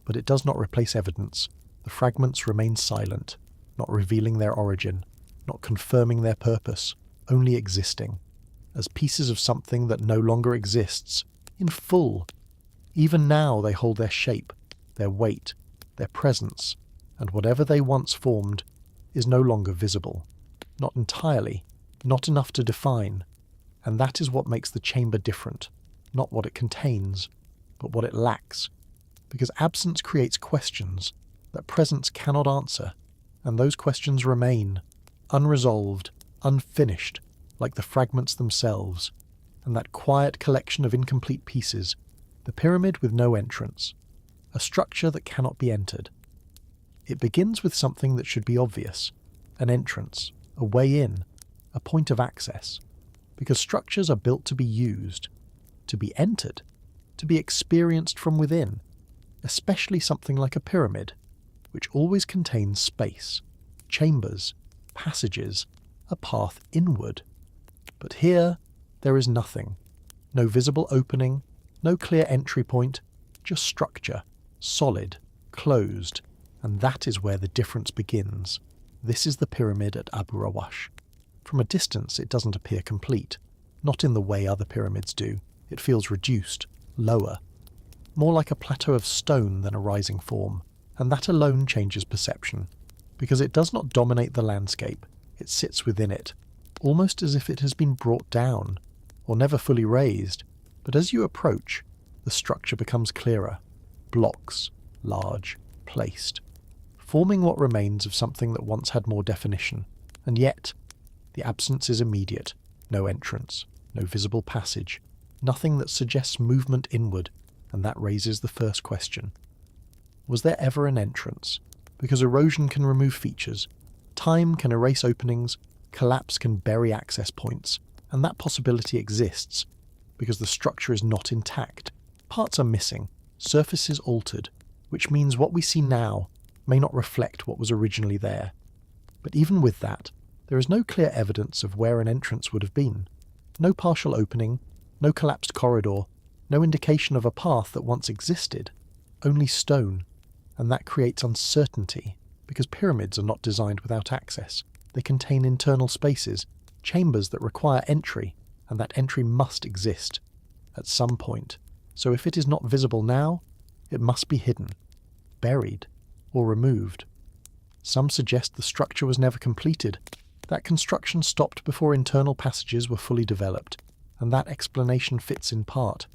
but it does not replace evidence. The fragments remain silent, not revealing their origin, not confirming their purpose, only existing, as pieces of something that no longer exists, in full. Even now they hold their shape, their weight, their presence, and whatever they once formed is no longer visible. Not entirely, not enough to define, and that is what makes the chamber different, not what it contains, but what it lacks, because absence creates questions that presence cannot answer, and those questions remain, unresolved, unfinished, like the fragments themselves, and that quiet collection of incomplete pieces, the pyramid with no entrance, a structure that cannot be entered. It begins with something that should be obvious, an entrance, a way in, a point of access, because structures are built to be used, to be entered, to be experienced from within, especially something like a pyramid, which always contains space, chambers, passages, a path inward. But here, there is nothing. No visible opening, no clear entry point, just structure, solid, closed, and that is where the difference begins. This is the pyramid at Abu Rawash. From a distance, it doesn't appear complete, not in the way other pyramids do. It feels reduced, lower, more like a plateau of stone than a rising form, and that alone changes perception, because it does not dominate the landscape, it sits within it, almost as if it has been brought down, or never fully raised, but as you approach, the structure becomes clearer, blocks, large, placed, forming what remains of something that once had more definition, and yet, the absence is immediate, no entrance, no visible passage, nothing that suggests movement inward, and that raises the first question. Was there ever an entrance? Because erosion can remove features, time can erase openings, collapse can bury access points, and that possibility exists, because the structure is not intact. Parts are missing, surfaces altered, which means what we see now may not reflect what was originally there. But even with that, there is no clear evidence of where an entrance would have been. No partial opening, no collapsed corridor, no indication of a path that once existed, only stone, and that creates uncertainty, because pyramids are not designed without access. They contain internal spaces, chambers that require entry, and that entry must exist, at some point. So if it is not visible now, it must be hidden, buried, or removed. Some suggest the structure was never completed, that construction stopped before internal passages were fully developed, and that explanation fits in part,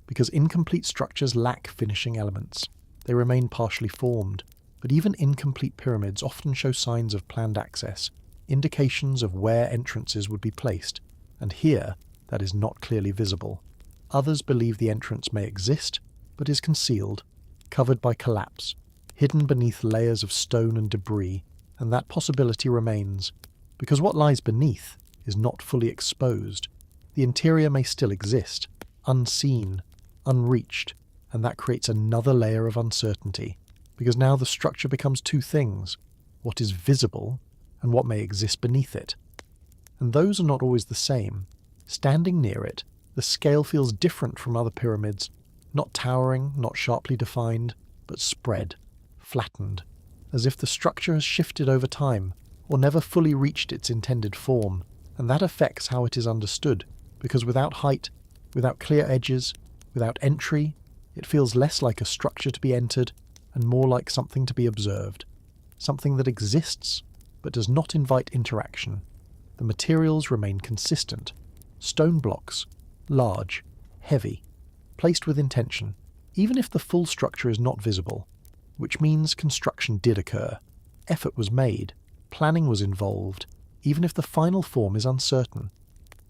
because incomplete structures lack finishing elements. They remain partially formed, but even incomplete pyramids often show signs of planned access, indications of where entrances would be placed, and here that is not clearly visible. Others believe the entrance may exist, but is concealed, covered by collapse, hidden beneath layers of stone and debris, and that possibility remains, because what lies beneath is not fully exposed. The interior may still exist, unseen, unreached, and that creates another layer of uncertainty, because now the structure becomes two things, what is visible and what may exist beneath it. And those are not always the same. Standing near it, the scale feels different from other pyramids, not towering, not sharply defined, but spread, flattened, as if the structure has shifted over time, or never fully reached its intended form, and that affects how it is understood, because without height, without clear edges, without entry, it feels less like a structure to be entered, and more like something to be observed, something that exists, but does not invite interaction. The materials remain consistent. Stone blocks, large, heavy, placed with intention, even if the full structure is not visible, which means construction did occur. Effort was made, planning was involved, even if the final form is uncertain.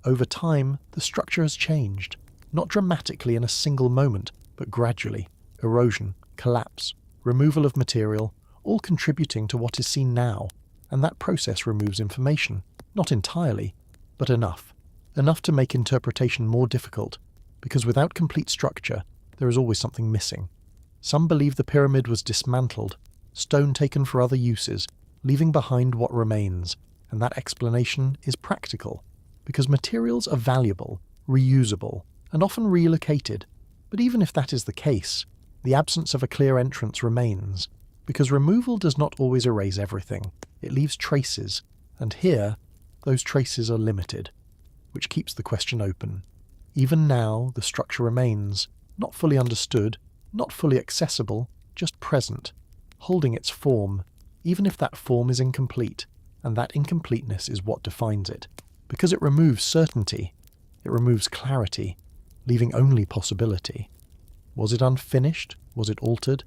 Over time, the structure has changed, not dramatically in a single moment, but gradually. Erosion, collapse, removal of material, all contributing to what is seen now, and that process removes information, not entirely, but enough. Enough to make interpretation more difficult, because without complete structure, there is always something missing. Some believe the pyramid was dismantled, stone taken for other uses, leaving behind what remains, and that explanation is practical, because materials are valuable, reusable, and often relocated. But even if that is the case, the absence of a clear entrance remains, because removal does not always erase everything. It leaves traces, and here, those traces are limited, which keeps the question open. Even now, the structure remains, not fully understood, not fully accessible, just present, holding its form, even if that form is incomplete, and that incompleteness is what defines it. Because it removes certainty, it removes clarity, leaving only possibility. Was it unfinished? Was it altered?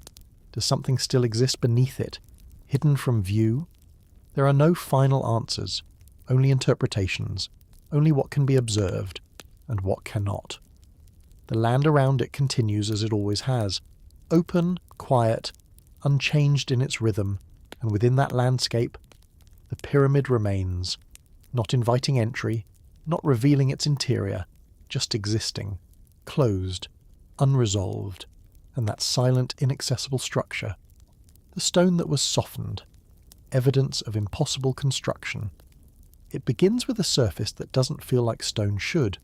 Does something still exist beneath it, hidden from view? There are no final answers, only interpretations, only what can be observed, and what cannot. The land around it continues as it always has, open, quiet, unchanged in its rhythm, and within that landscape, the pyramid remains, not inviting entry, not revealing its interior, just existing, closed, unresolved, and that silent, inaccessible structure, the stone that was softened, evidence of impossible construction. It begins with a surface that doesn't feel like stone should,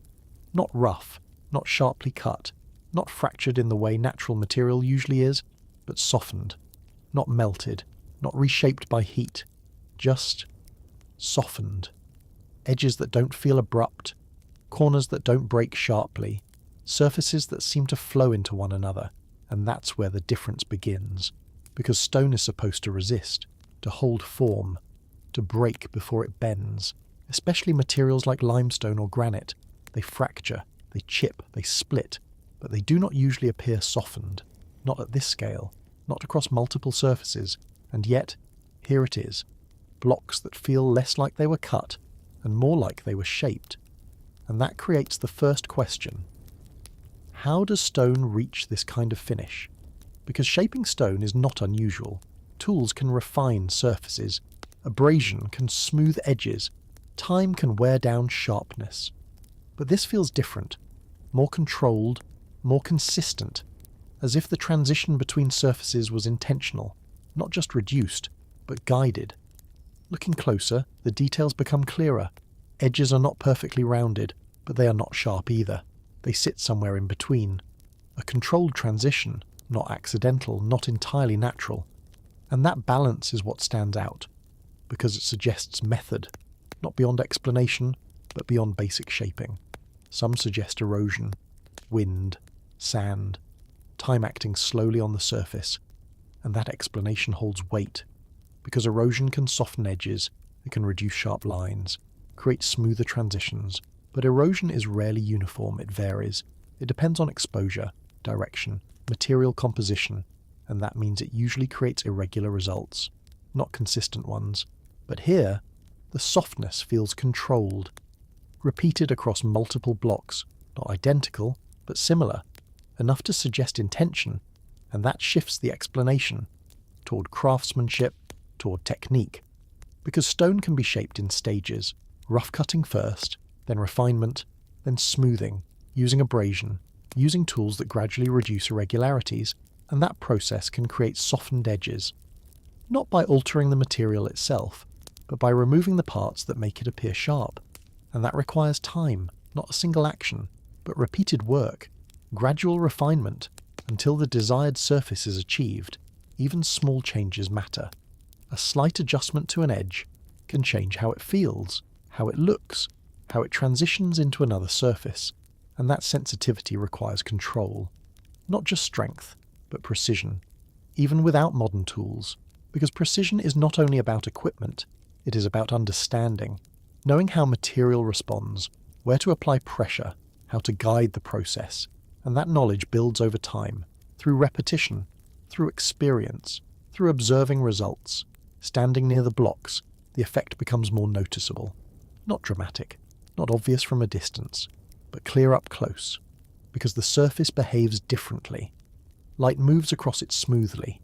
not rough, not sharply cut, not fractured in the way natural material usually is, but softened, not melted, not reshaped by heat, just softened. Edges that don't feel abrupt, corners that don't break sharply, surfaces that seem to flow into one another, and that's where the difference begins, because stone is supposed to resist, to hold form, to break before it bends, especially materials like limestone or granite. They fracture, they chip, they split, but they do not usually appear softened, not at this scale, not across multiple surfaces, and yet, here it is, blocks that feel less like they were cut, and more like they were shaped. And that creates the first question. How does stone reach this kind of finish? Because shaping stone is not unusual. Tools can refine surfaces, abrasion can smooth edges, time can wear down sharpness. But this feels different, more controlled, more consistent, as if the transition between surfaces was intentional, not just reduced, but guided. Looking closer, the details become clearer. Edges are not perfectly rounded, but they are not sharp either. They sit somewhere in between. A controlled transition, not accidental, not entirely natural. And that balance is what stands out, because it suggests method, not beyond explanation, but beyond basic shaping. Some suggest erosion, wind, sand, time acting slowly on the surface, and that explanation holds weight, because erosion can soften edges, it can reduce sharp lines, create smoother transitions, but erosion is rarely uniform, it varies. It depends on exposure, direction, material composition, and that means it usually creates irregular results, not consistent ones. But here, the softness feels controlled, repeated across multiple blocks, not identical, but similar, enough to suggest intention, and that shifts the explanation toward craftsmanship, toward technique, because stone can be shaped in stages, rough cutting first, then refinement, then smoothing, using abrasion, using tools that gradually reduce irregularities, and that process can create softened edges, not by altering the material itself, but by removing the parts that make it appear sharp. And that requires time, not a single action, but repeated work, gradual refinement, until the desired surface is achieved. Even small changes matter. A slight adjustment to an edge can change how it feels, how it looks, how it transitions into another surface, and that sensitivity requires control. Not just strength, but precision, even without modern tools, because precision is not only about equipment, it is about understanding, knowing how material responds, where to apply pressure, how to guide the process, and that knowledge builds over time, through repetition, through experience, through observing results. Standing near the blocks, the effect becomes more noticeable. Not dramatic, not obvious from a distance, but clear up close, because the surface behaves differently. Light moves across it smoothly,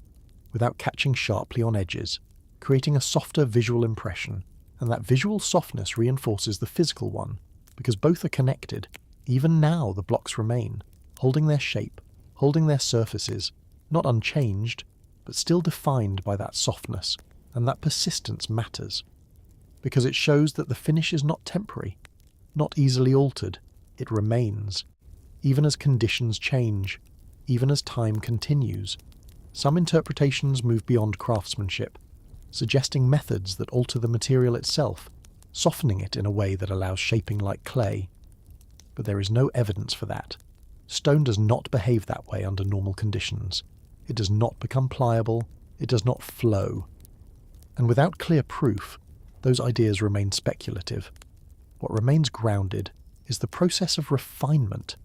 without catching sharply on edges, creating a softer visual impression, and that visual softness reinforces the physical one, because both are connected. Even now the blocks remain, holding their shape, holding their surfaces, not unchanged, but still defined by that softness, and that persistence matters, because it shows that the finish is not temporary, not easily altered, it remains, even as conditions change, even as time continues. Some interpretations move beyond craftsmanship, suggesting methods that alter the material itself, softening it in a way that allows shaping like clay. But there is no evidence for that. Stone does not behave that way under normal conditions. It does not become pliable, it does not flow. And without clear proof, those ideas remain speculative. What remains grounded is the process of refinement,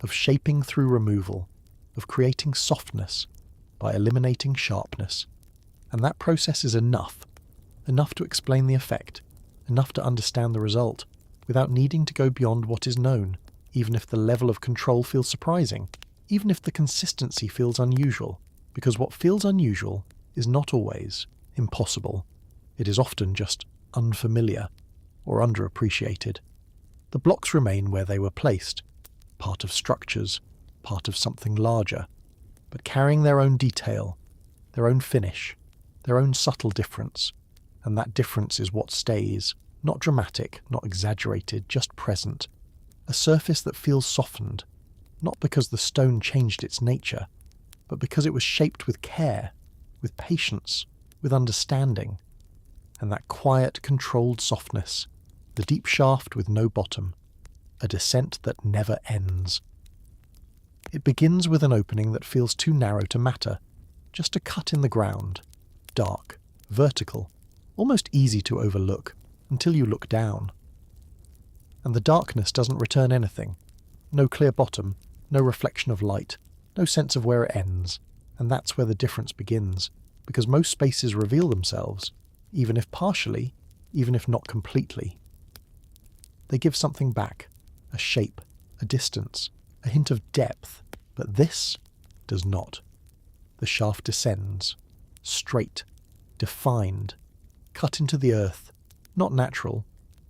of shaping through removal, of creating softness by eliminating sharpness. And that process is enough to explain the effect, enough to understand the result, without needing to go beyond what is known, even if the level of control feels surprising, even if the consistency feels unusual, because what feels unusual is not always impossible. It is often just unfamiliar or underappreciated. The blocks remain where they were placed, part of structures, part of something larger, but carrying their own detail, their own finish, their own subtle difference, and that difference is what stays, not dramatic, not exaggerated, just present. A surface that feels softened, not because the stone changed its nature, but because it was shaped with care, with patience, with understanding. And that quiet, controlled softness, the deep shaft with no bottom, a descent that never ends. It begins with an opening that feels too narrow to matter, just a cut in the ground, dark, vertical, almost easy to overlook until you look down. And the darkness doesn't return anything. No clear bottom, no reflection of light, no sense of where it ends. And that's where the difference begins, because most spaces reveal themselves, even if partially, even if not completely. They give something back, a shape, a distance, a hint of depth, but this does not. The shaft descends, straight, defined, cut into the earth, not natural,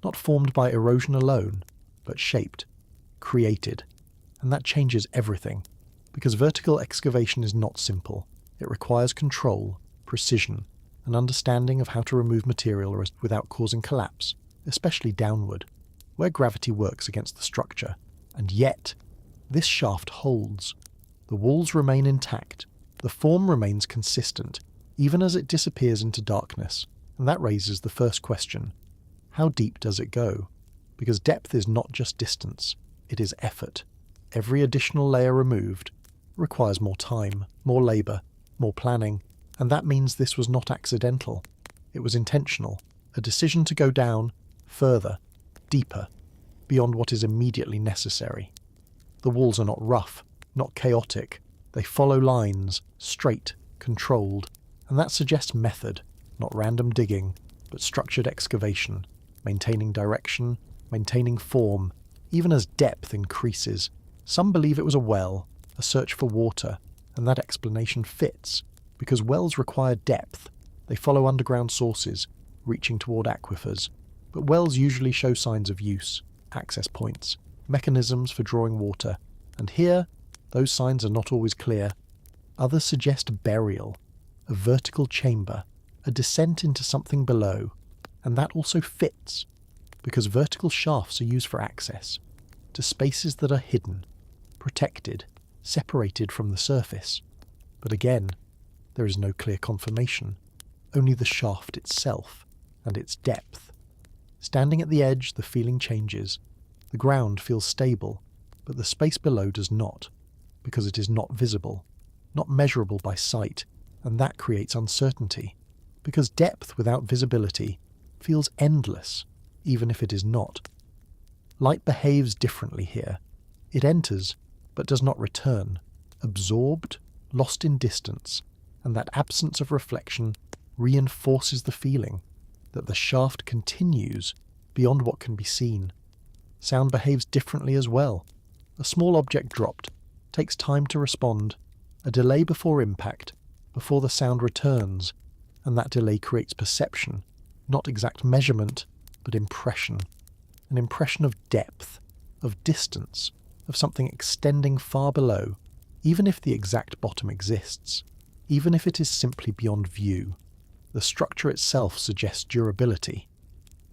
not formed by erosion alone, but shaped, created, and that changes everything, because vertical excavation is not simple. It requires control, precision, an understanding of how to remove material without causing collapse, especially downward, where gravity works against the structure. And yet, this shaft holds. The walls remain intact, the form remains consistent, even as it disappears into darkness, and that raises the first question. How deep does it go? Because depth is not just distance, it is effort. Every additional layer removed requires more time, more labour, more planning, and that means this was not accidental. It was intentional, a decision to go down, further, deeper, beyond what is immediately necessary. The walls are not rough, not chaotic. They follow lines, straight, controlled, and that suggests method, not random digging, but structured excavation, maintaining direction, maintaining form, even as depth increases. Some believe it was a well, a search for water, and that explanation fits, because wells require depth. They follow underground sources, reaching toward aquifers, but wells usually show signs of use, access points, mechanisms for drawing water, and here, those signs are not always clear. Others suggest burial, a vertical chamber, a descent into something below, And that also fits, because vertical shafts are used for access to spaces that are hidden, protected, separated from the surface. But again, there is no clear confirmation, only the shaft itself and its depth. Standing at the edge, the feeling changes. The ground feels stable, but the space below does not, because it is not visible, not measurable by sight, and that creates uncertainty, because depth without visibility feels endless, even if it is not. Light behaves differently here. It enters, but does not return, absorbed, lost in distance, and that absence of reflection reinforces the feeling that the shaft continues beyond what can be seen. Sound behaves differently as well. A small object dropped takes time to respond, a delay before impact, before the sound returns, and that delay creates perception, not exact measurement, but impression. An impression of depth, of distance, of something extending far below, even if the exact bottom exists, even if it is simply beyond view. The structure itself suggests durability,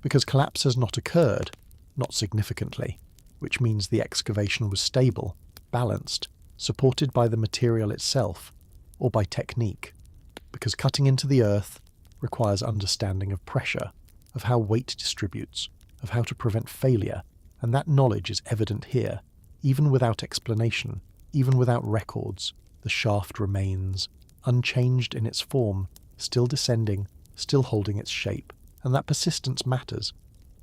because collapse has not occurred, not significantly, which means the excavation was stable, balanced, supported by the material itself, or by technique, because cutting into the earth requires understanding of pressure, of how weight distributes, of how to prevent failure, and that knowledge is evident here, even without explanation, even without records. The shaft remains, unchanged in its form, still descending, still holding its shape, and that persistence matters,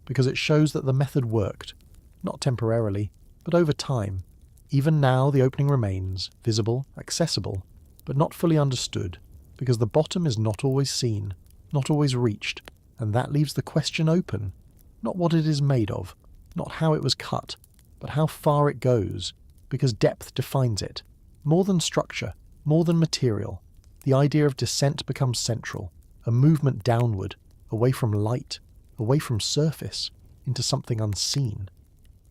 because it shows that the method worked, not temporarily, but over time. Even now the opening remains, visible, accessible, but not fully understood, because the bottom is not always seen, not always reached, and that leaves the question open, not what it is made of, not how it was cut, but how far it goes, because depth defines it. More than structure, more than material, the idea of descent becomes central, a movement downward, away from light, away from surface, into something unseen.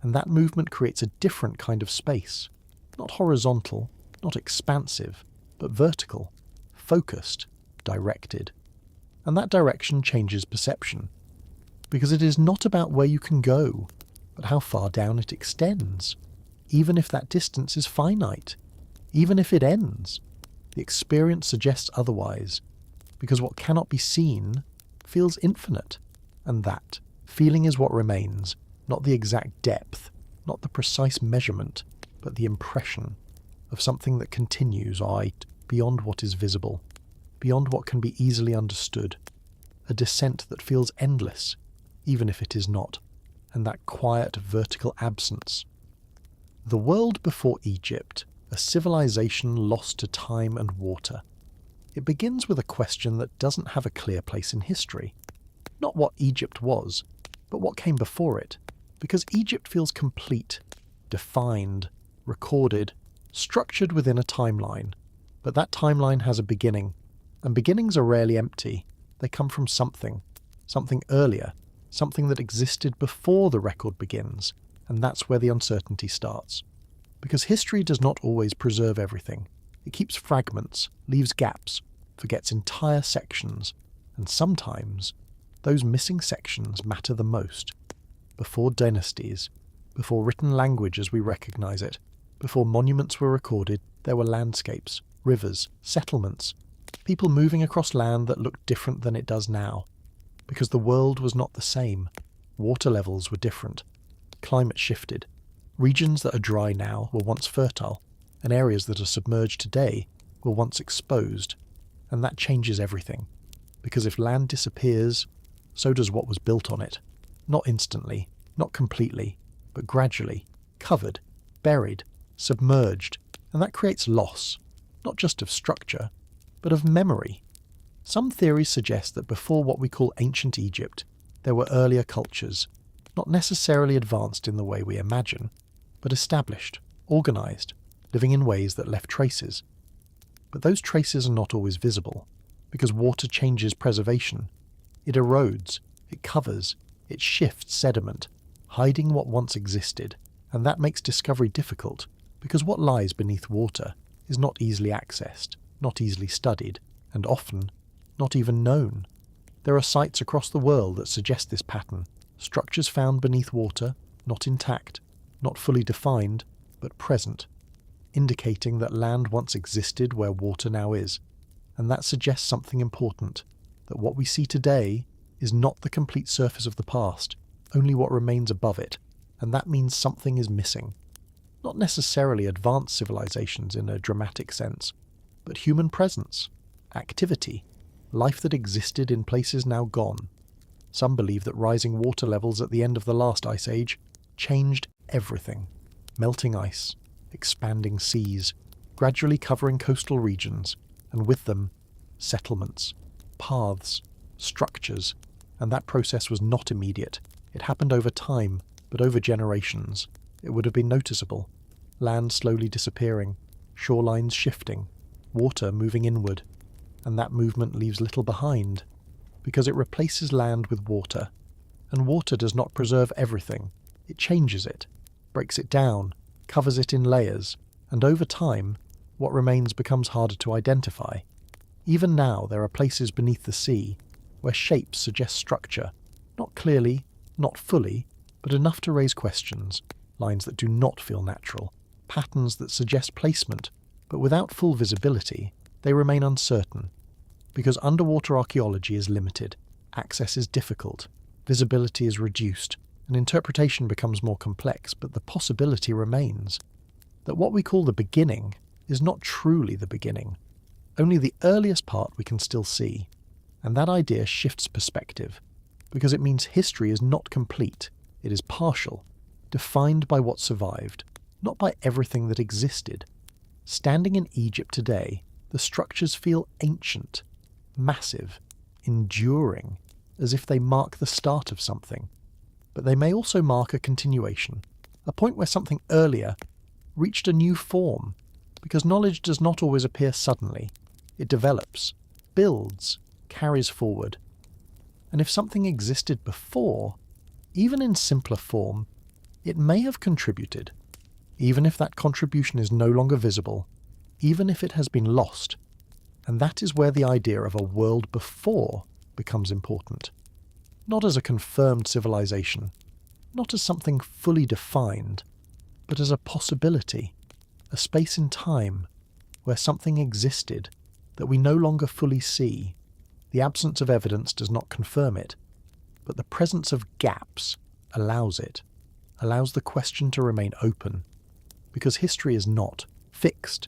And that movement creates a different kind of space, not horizontal, not expansive, but vertical, focused, directed. And that direction changes perception, because it is not about where you can go, but how far down it extends. Even if that distance is finite, even if it ends, the experience suggests otherwise, because what cannot be seen feels infinite, and that feeling is what remains, not the exact depth, not the precise measurement, but the impression of something that continues beyond what is visible, beyond what can be easily understood, a descent that feels endless, even if it is not, and that quiet vertical absence. The world before Egypt, a civilization lost to time and water. It begins with a question that doesn't have a clear place in history. Not what Egypt was, but what came before it, because Egypt feels complete, defined, recorded, structured within a timeline. But that timeline has a beginning, and beginnings are rarely empty. They come from something earlier, something that existed before the record begins, and that's where the uncertainty starts. Because history does not always preserve everything. It keeps fragments, leaves gaps, forgets entire sections, and sometimes those missing sections matter the most. Before dynasties, before written language as we recognize it, before monuments were recorded, there were landscapes, rivers, settlements, people moving across land that looked different than it does now. Because the world was not the same. Water levels were different. Climate shifted. Regions that are dry now were once fertile, and areas that are submerged today were once exposed. And that changes everything. Because if land disappears, so does what was built on it. Not instantly, not completely, but gradually, covered, buried, submerged, and that creates loss, not just of structure, but of memory. Some theories suggest that before what we call ancient Egypt, there were earlier cultures, not necessarily advanced in the way we imagine, but established, organized, living in ways that left traces. But those traces are not always visible, because water changes preservation. It erodes, it covers, it shifts sediment, hiding what once existed, and that makes discovery difficult, because what lies beneath water is not easily accessed, not easily studied, and often not even known. There are sites across the world that suggest this pattern, structures found beneath water, not intact, not fully defined, but present, indicating that land once existed where water now is. And that suggests something important, that what we see today is not the complete surface of the past, only what remains above it, and that means something is missing. Not necessarily advanced civilizations in a dramatic sense, but human presence, activity, life that existed in places now gone. Some believe that rising water levels at the end of the last ice age changed everything. Melting ice, expanding seas, gradually covering coastal regions, and with them, settlements, paths, structures, and that process was not immediate. It happened over time, but over generations. It would have been noticeable. Land slowly disappearing, shorelines shifting, water moving inward, and that movement leaves little behind, because it replaces land with water, and water does not preserve everything. It changes it, breaks it down, covers it in layers, and over time, what remains becomes harder to identify. Even now, there are places beneath the sea where shapes suggest structure, not clearly, not fully, but enough to raise questions, lines that do not feel natural, patterns that suggest placement, but without full visibility, they remain uncertain. Because underwater archaeology is limited, access is difficult, visibility is reduced, and interpretation becomes more complex, but the possibility remains that what we call the beginning is not truly the beginning. Only the earliest part we can still see, and that idea shifts perspective, because it means history is not complete, it is partial, defined by what survived, not by everything that existed. Standing in Egypt today, the structures feel ancient, massive, enduring, as if they mark the start of something. But they may also mark a continuation, a point where something earlier reached a new form, because knowledge does not always appear suddenly. It develops, builds, carries forward. And if something existed before, even in simpler form, it may have contributed, even if that contribution is no longer visible, even if it has been lost. And that is where the idea of a world before becomes important. Not as a confirmed civilization, not as something fully defined, but as a possibility, a space in time where something existed that we no longer fully see. The absence of evidence does not confirm it, but the presence of gaps allows it, allows the question to remain open, because history is not fixed.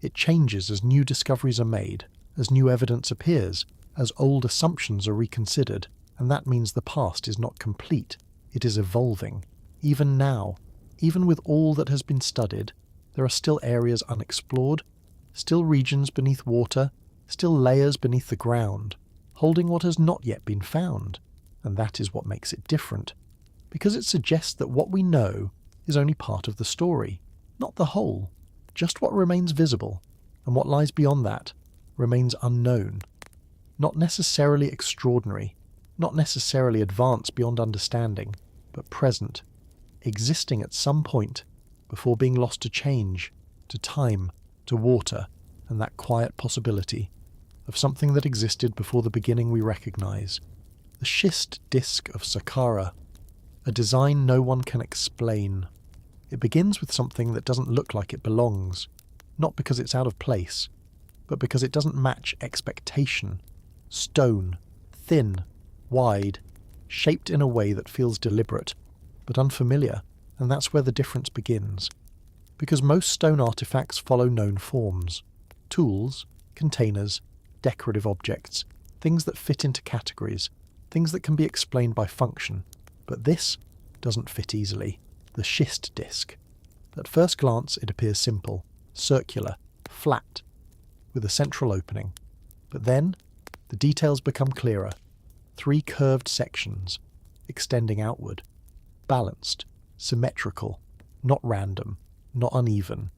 It changes as new discoveries are made, as new evidence appears, as old assumptions are reconsidered, and that means the past is not complete, it is evolving. Even now, even with all that has been studied, there are still areas unexplored, still regions beneath water, still layers beneath the ground, holding what has not yet been found. And that is what makes it different, because it suggests that what we know is only part of the story, not the whole, just what remains visible, and what lies beyond that remains unknown. Not necessarily extraordinary, not necessarily advanced beyond understanding, but present, existing at some point before being lost to change, to time, to water, and that quiet possibility of something that existed before the beginning we recognize. The schist disk of Saqqara, a design no one can explain. It begins with something that doesn't look like it belongs, not because it's out of place, but because it doesn't match expectation. Stone, thin, wide, shaped in a way that feels deliberate, but unfamiliar, and that's where the difference begins. Because most stone artifacts follow known forms. Tools, containers, decorative objects, things that fit into categories, things that can be explained by function. But this doesn't fit easily. The schist disk. At first glance it appears simple, circular, flat, with a central opening. But then the details become clearer. 3 curved sections, extending outward, balanced, symmetrical, not random, not uneven.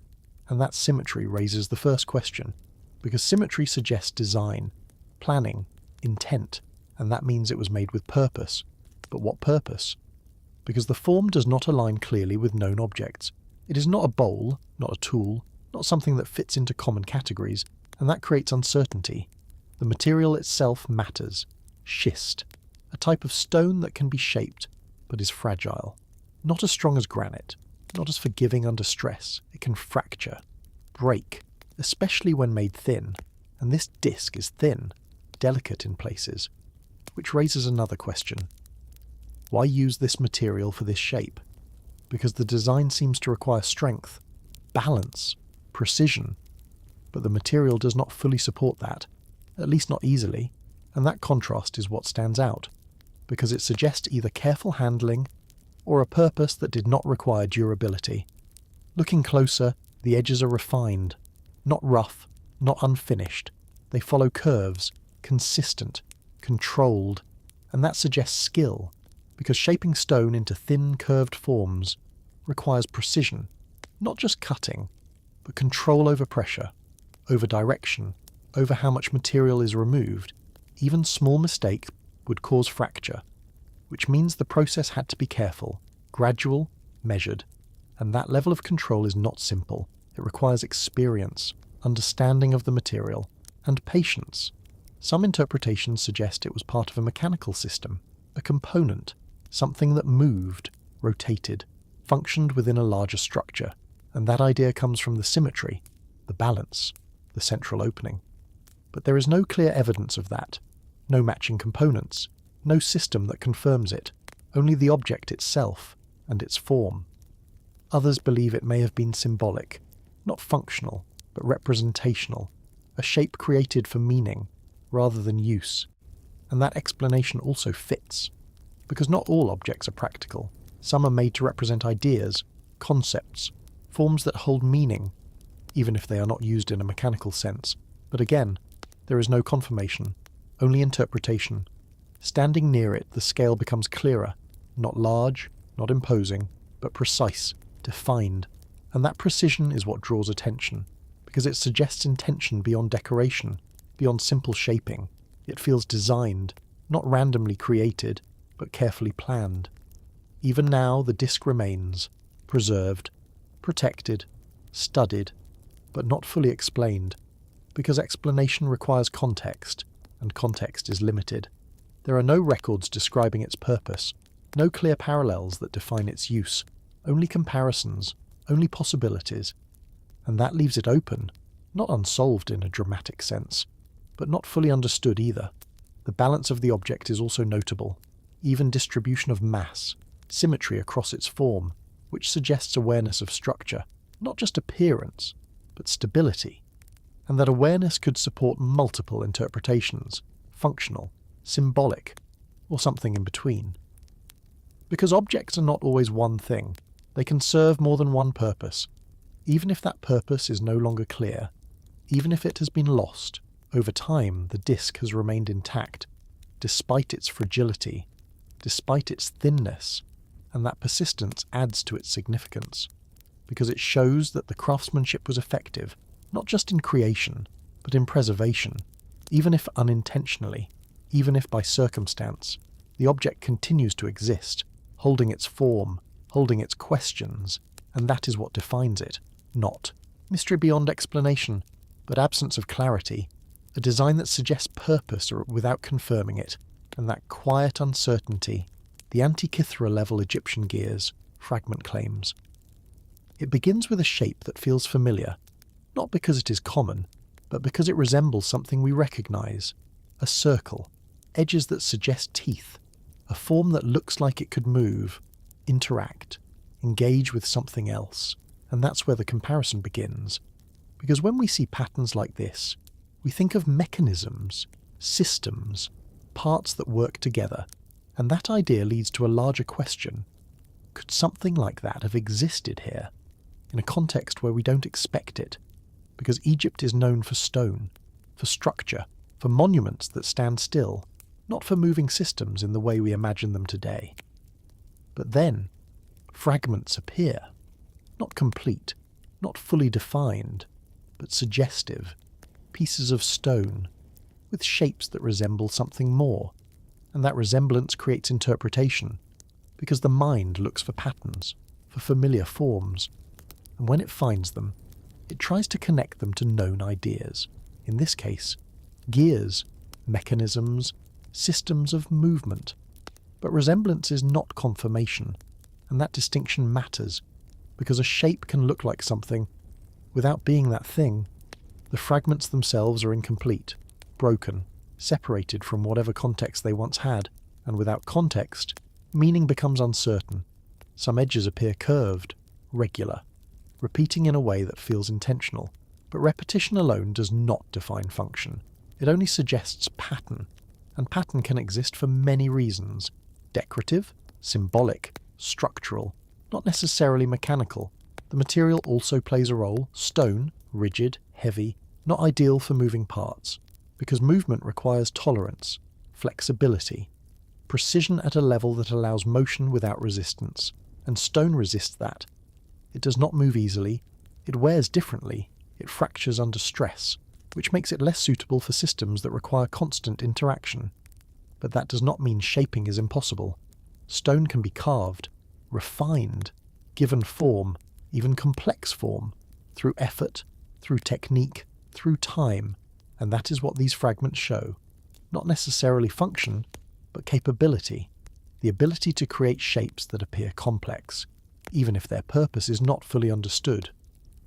And that symmetry raises the first question, because symmetry suggests design, planning, intent, and that means it was made with purpose. But what purpose? Because the form does not align clearly with known objects. It is not a bowl, not a tool, not something that fits into common categories, and that creates uncertainty. The material itself matters. schist, a type of stone that can be shaped, but is fragile. Not as strong as granite, not as forgiving under stress. It can fracture, break, especially when made thin, and this disc is thin, delicate in places, which raises another question. Why use this material for this shape? Because the design seems to require strength, balance, precision, but the material does not fully support that, at least not easily, and that contrast is what stands out, because it suggests either careful handling or a purpose that did not require durability. Looking closer, the edges are refined, not rough, not unfinished. They follow curves, consistent, controlled, and that suggests skill, because shaping stone into thin, curved forms requires precision, not just cutting, but control over pressure, over direction, over how much material is removed. Even small mistake would cause fracture, which means the process had to be careful, gradual, measured, and that level of control is not simple. It requires experience, understanding of the material, and patience. Some interpretations suggest it was part of a mechanical system, a component, something that moved, rotated, functioned within a larger structure, and that idea comes from the symmetry, the balance, the central opening. But there is no clear evidence of that, no matching components, no system that confirms it, only the object itself and its form. Others believe it may have been symbolic, not functional, but representational, a shape created for meaning rather than use. And that explanation also fits, because not all objects are practical. Some are made to represent ideas, concepts, forms that hold meaning, even if they are not used in a mechanical sense. But again, there is no confirmation, only interpretation. Standing near it, the scale becomes clearer, not large, not imposing, but precise, defined. And that precision is what draws attention, because it suggests intention beyond decoration, beyond simple shaping. It feels designed, not randomly created, but carefully planned. Even now, the disc remains, preserved, protected, studied, but not fully explained, because explanation requires context, and context is limited. There are no records describing its purpose, no clear parallels that define its use, only comparisons, only possibilities, and that leaves it open, not unsolved in a dramatic sense, but not fully understood either. The balance of the object is also notable, even distribution of mass, symmetry across its form, which suggests awareness of structure, not just appearance, but stability, and that awareness could support multiple interpretations, functional, symbolic, or something in between. Because objects are not always one thing, they can serve more than one purpose, even if that purpose is no longer clear, even if it has been lost. Over time, the disc has remained intact, despite its fragility, despite its thinness, and that persistence adds to its significance, because it shows that the craftsmanship was effective, not just in creation, but in preservation. Even if unintentionally, even if by circumstance, the object continues to exist, holding its form, holding its questions, and that is what defines it, not mystery beyond explanation, but absence of clarity, a design that suggests purpose without confirming it, and that quiet uncertainty, the Antikythera level Egyptian gears, fragment claims. It begins with a shape that feels familiar, not because it is common, but because it resembles something we recognize, a circle, edges that suggest teeth, a form that looks like it could move, interact, engage with something else, and that's where the comparison begins. Because when we see patterns like this, we think of mechanisms, systems, parts that work together, and that idea leads to a larger question. Could something like that have existed here, in a context where we don't expect it? Because Egypt is known for stone, for structure, for monuments that stand still, not for moving systems in the way we imagine them today. But then, fragments appear, not complete, not fully defined, but suggestive, pieces of stone, with shapes that resemble something more, and that resemblance creates interpretation, because the mind looks for patterns, for familiar forms, and when it finds them, it tries to connect them to known ideas. In this case, gears, mechanisms, systems of movement. But resemblance is not confirmation, and that distinction matters, because a shape can look like something without being that thing. The fragments themselves are incomplete, broken, separated from whatever context they once had, and without context, meaning becomes uncertain. Some edges appear curved, regular, repeating in a way that feels intentional. But repetition alone does not define function. It only suggests pattern, and pattern can exist for many reasons: decorative, symbolic, structural, not necessarily mechanical. The material also plays a role: stone, rigid, heavy, not ideal for moving parts, because movement requires tolerance, flexibility, precision at a level that allows motion without resistance, and stone resists that. It does not move easily, it wears differently, it fractures under stress, which makes it less suitable for systems that require constant interaction. But that does not mean shaping is impossible. Stone can be carved, refined, given form, even complex form, through effort, through technique, through time, and that is what these fragments show. Not necessarily function, but capability, the ability to create shapes that appear complex, even if their purpose is not fully understood.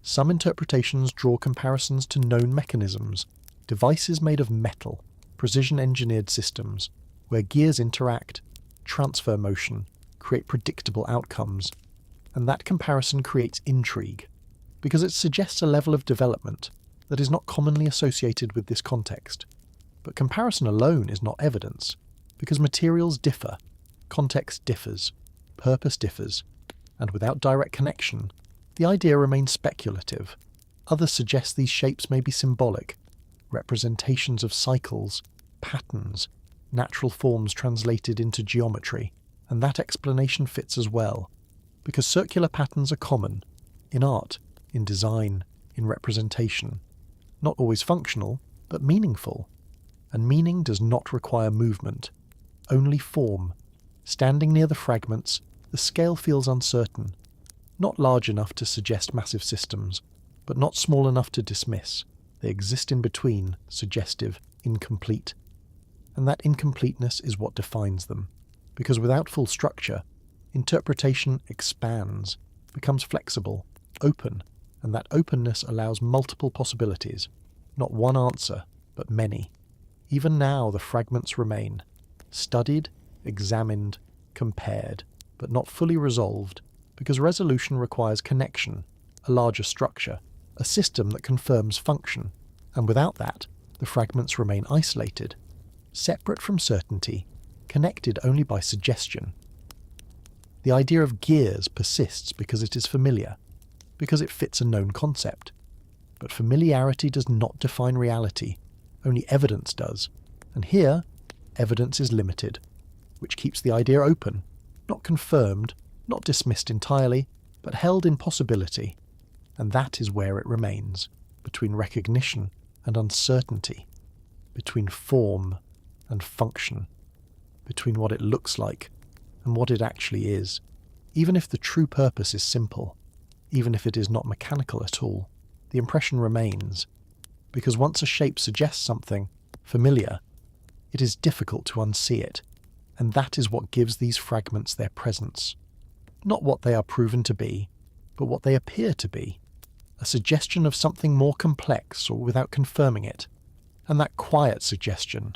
Some interpretations draw comparisons to known mechanisms, devices made of metal, precision-engineered systems, where gears interact, transfer motion, create predictable outcomes, and that comparison creates intrigue, because it suggests a level of development that is not commonly associated with this context. But comparison alone is not evidence, because materials differ, context differs, purpose differs, and without direct connection, the idea remains speculative. Others suggest these shapes may be symbolic, representations of cycles, patterns, natural forms translated into geometry, and that explanation fits as well, because circular patterns are common, in art, in design, in representation, not always functional, but meaningful. And meaning does not require movement, only form. Standing near the fragments, the scale feels uncertain, not large enough to suggest massive systems, but not small enough to dismiss. They exist in between, suggestive, incomplete. And that incompleteness is what defines them, because without full structure, interpretation expands, becomes flexible, open, and that openness allows multiple possibilities, not one answer, but many. Even now the fragments remain, studied, examined, compared, but not fully resolved, because resolution requires connection, a larger structure, a system that confirms function, and without that, the fragments remain isolated, separate from certainty, connected only by suggestion. The idea of gears persists because it is familiar, because it fits a known concept. But familiarity does not define reality, only evidence does, and here, evidence is limited, which keeps the idea open, not confirmed, not dismissed entirely, but held in possibility, and that is where it remains, between recognition and uncertainty, between form and function, between what it looks like and what it actually is, even if the true purpose is simple, even if it is not mechanical at all. The impression remains, because once a shape suggests something familiar, it is difficult to unsee it, and that is what gives these fragments their presence. Not what they are proven to be, but what they appear to be, a suggestion of something more complex or without confirming it, and that quiet suggestion,